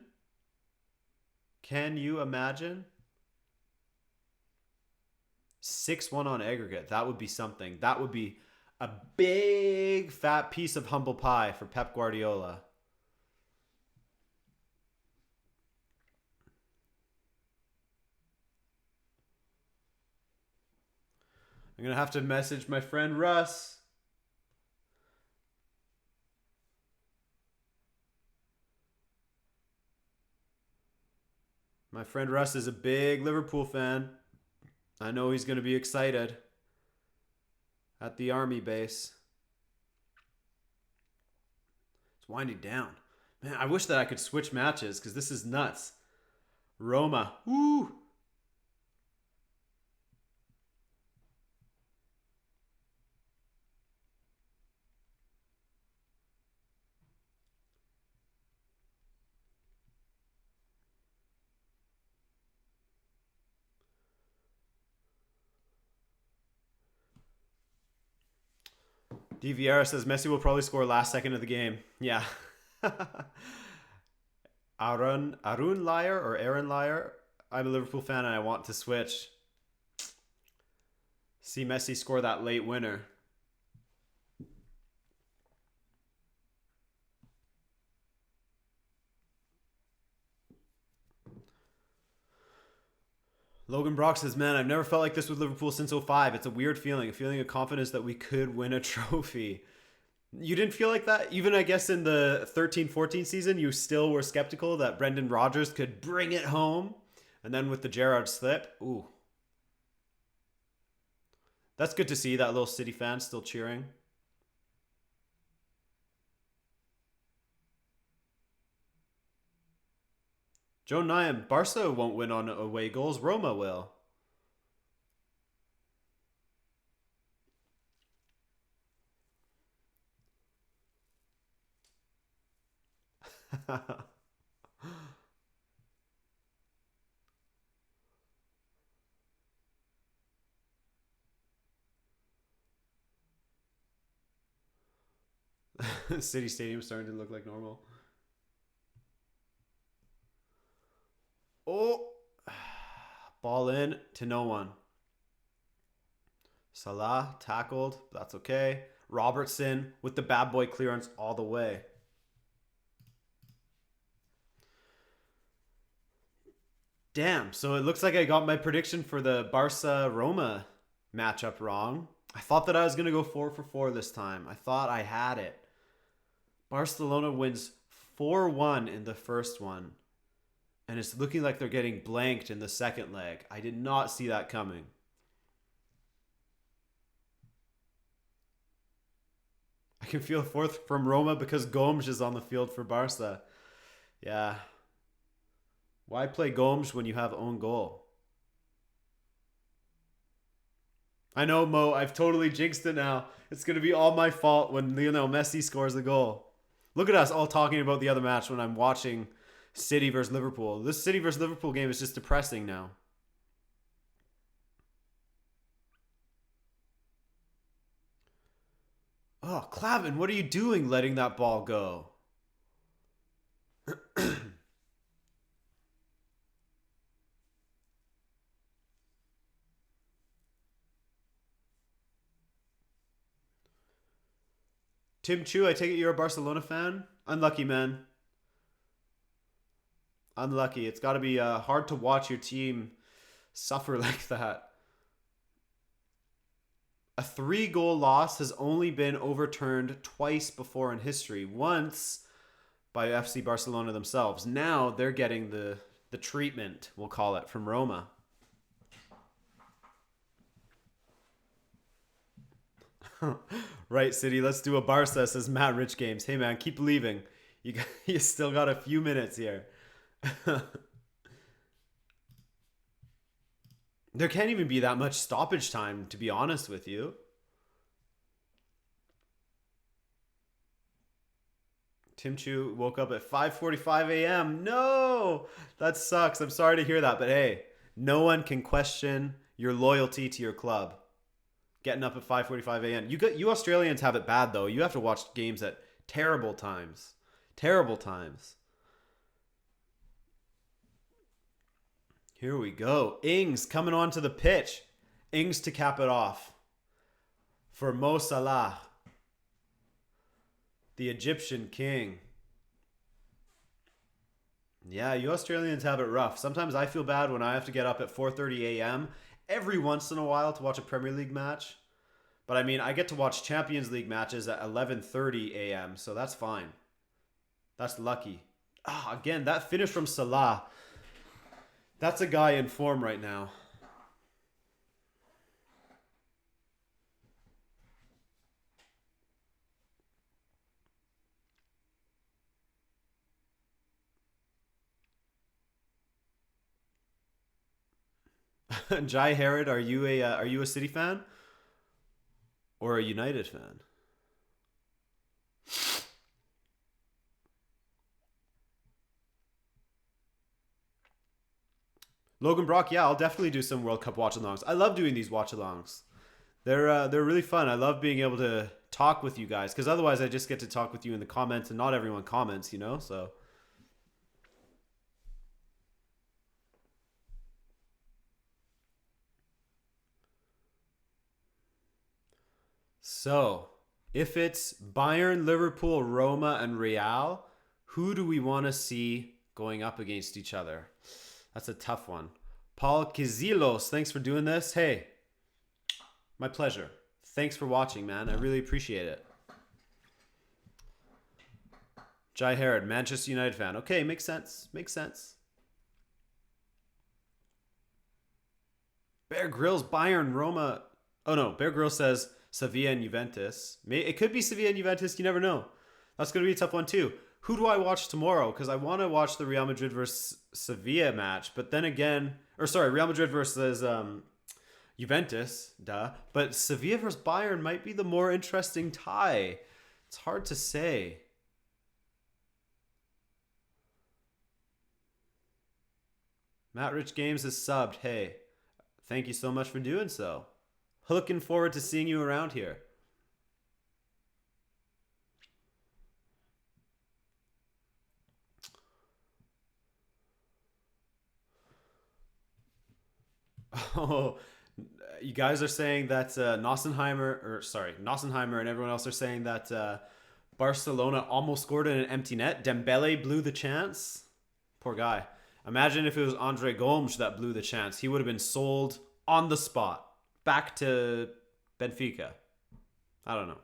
[SPEAKER 1] Can you imagine? 6-1 on aggregate. That would be something. That would be a big fat piece of humble pie for Pep Guardiola. I'm going to have to message my friend Russ. My friend Russ is a big Liverpool fan. I know he's going to be excited at the army base. It's winding down. Man, I wish that I could switch matches because this is nuts. Roma. Woo! DVR says Messi will probably score last second of the game. Yeah. Aaron Liar or Aaron Liar. I'm a Liverpool fan and I want to switch. See Messi score that late winner. Logan Brock says, man, I've never felt like this with Liverpool since '05. It's a weird feeling, a feeling of confidence that we could win a trophy. You didn't feel like that? Even, I guess, in the 13-14 season, you still were skeptical that Brendan Rodgers could bring it home. And then with the Gerrard slip, ooh. That's good to see, that little City fan still cheering. Joe Nyam, Barca won't win on away goals. Roma will. City Stadium starting to look like normal. Oh, ball in to no one. Salah tackled. That's okay. Robertson with the bad boy clearance all the way. Damn, so it looks like I got my prediction for the Barca-Roma matchup wrong. I thought that I was going to go 4 for 4 this time. I thought I had it. Barcelona wins 4-1 in the first one. And it's looking like they're getting blanked in the second leg. I did not see that coming. I can feel fourth from Roma because Gomes is on the field for Barca. Yeah. Why play Gomes when you have own goal? I know, Mo. I've totally jinxed it now. It's going to be all my fault when Lionel Messi scores a goal. Look at us all talking about the other match when I'm watching City versus Liverpool. This City versus Liverpool game is just depressing now. Oh, Clavin, what are you doing letting that ball go? Tim Chu, I take it you're a Barcelona fan? Unlucky, man. Unlucky. It's got to be hard to watch your team suffer like that. A 3-goal loss has only been overturned twice before in history. Once by FC Barcelona themselves. Now they're getting the treatment, we'll call it, from Roma. Right, City. Let's do a Barca, says Matt Rich Games. Hey, man, keep believing. You still got a few minutes here. There can't even be that much stoppage time, to be honest with you. Tim Chu woke up at 5:45 a.m. No! That sucks. I'm sorry to hear that, but hey, no one can question your loyalty to your club. Getting up at 5:45 a.m. You Australians have it bad, though. You have to watch games at terrible times. Terrible times. Here we go. Ings coming onto the pitch. Ings to cap it off for Mo Salah, the Egyptian king. Yeah, you Australians have it rough. Sometimes I feel bad when I have to get up at 4:30 a.m. every once in a while to watch a Premier League match. But I mean, I get to watch Champions League matches at 11:30 a.m., so that's fine. That's lucky. Again, that finish from Salah. That's a guy in form right now. Jai Herod, are you a City fan or a United fan? Logan Brock, yeah, I'll definitely do some World Cup watch-alongs. I love doing these watch-alongs. They're really fun. I love being able to talk with you guys because otherwise I just get to talk with you in the comments and not everyone comments, you know? So, if it's Bayern, Liverpool, Roma, and Real, who do we want to see going up against each other? That's a tough one. Paul Kizilos, thanks for doing this. Hey, my pleasure. Thanks for watching, man. I really appreciate it. Jai Herod, Manchester United fan. Okay, makes sense. Makes sense. Bear Grylls, Bayern, Roma. Oh no, Bear Grylls says Sevilla and Juventus. It could be Sevilla and Juventus. You never know. That's going to be a tough one too. Who do I watch tomorrow? Because I want to watch the Real Madrid versus Sevilla match. But then again, Real Madrid versus Juventus, duh. But Sevilla versus Bayern might be the more interesting tie. It's hard to say. Matt Rich Games is subbed. Hey, thank you so much for doing so. Looking forward to seeing you around here. Oh, you guys are saying that Nossenheimer and everyone else are saying that Barcelona almost scored in an empty net. Dembele blew the chance. Poor guy. Imagine if it was Andre Gomes that blew the chance. He would have been sold on the spot back to Benfica. I don't know.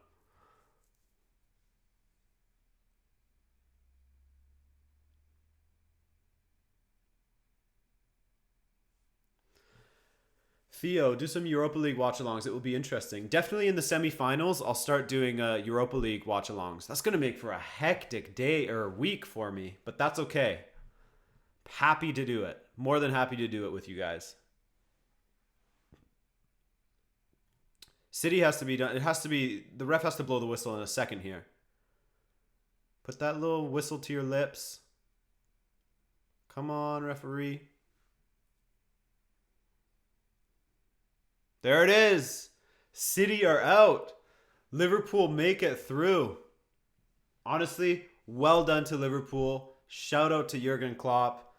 [SPEAKER 1] Theo, do some Europa League watch-alongs. It will be interesting. Definitely in the semifinals, I'll start doing Europa League watch-alongs. That's going to make for a hectic day or week for me, but that's okay. Happy to do it. More than happy to do it with you guys. City has to be done. It has to be. The ref has to blow the whistle in a second here. Put that little whistle to your lips. Come on, referee. There it is. City are out. Liverpool make it through. Honestly, well done to Liverpool. Shout out to Jurgen Klopp.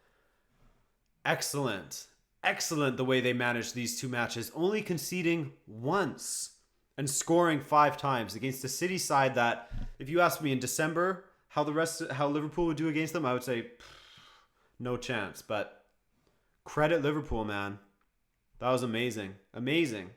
[SPEAKER 1] Excellent. Excellent the way they managed these two matches, only conceding once and scoring 5 times against a City side that, if you asked me in December how Liverpool would do against them, I would say no chance. But credit Liverpool, man. That was amazing. Amazing.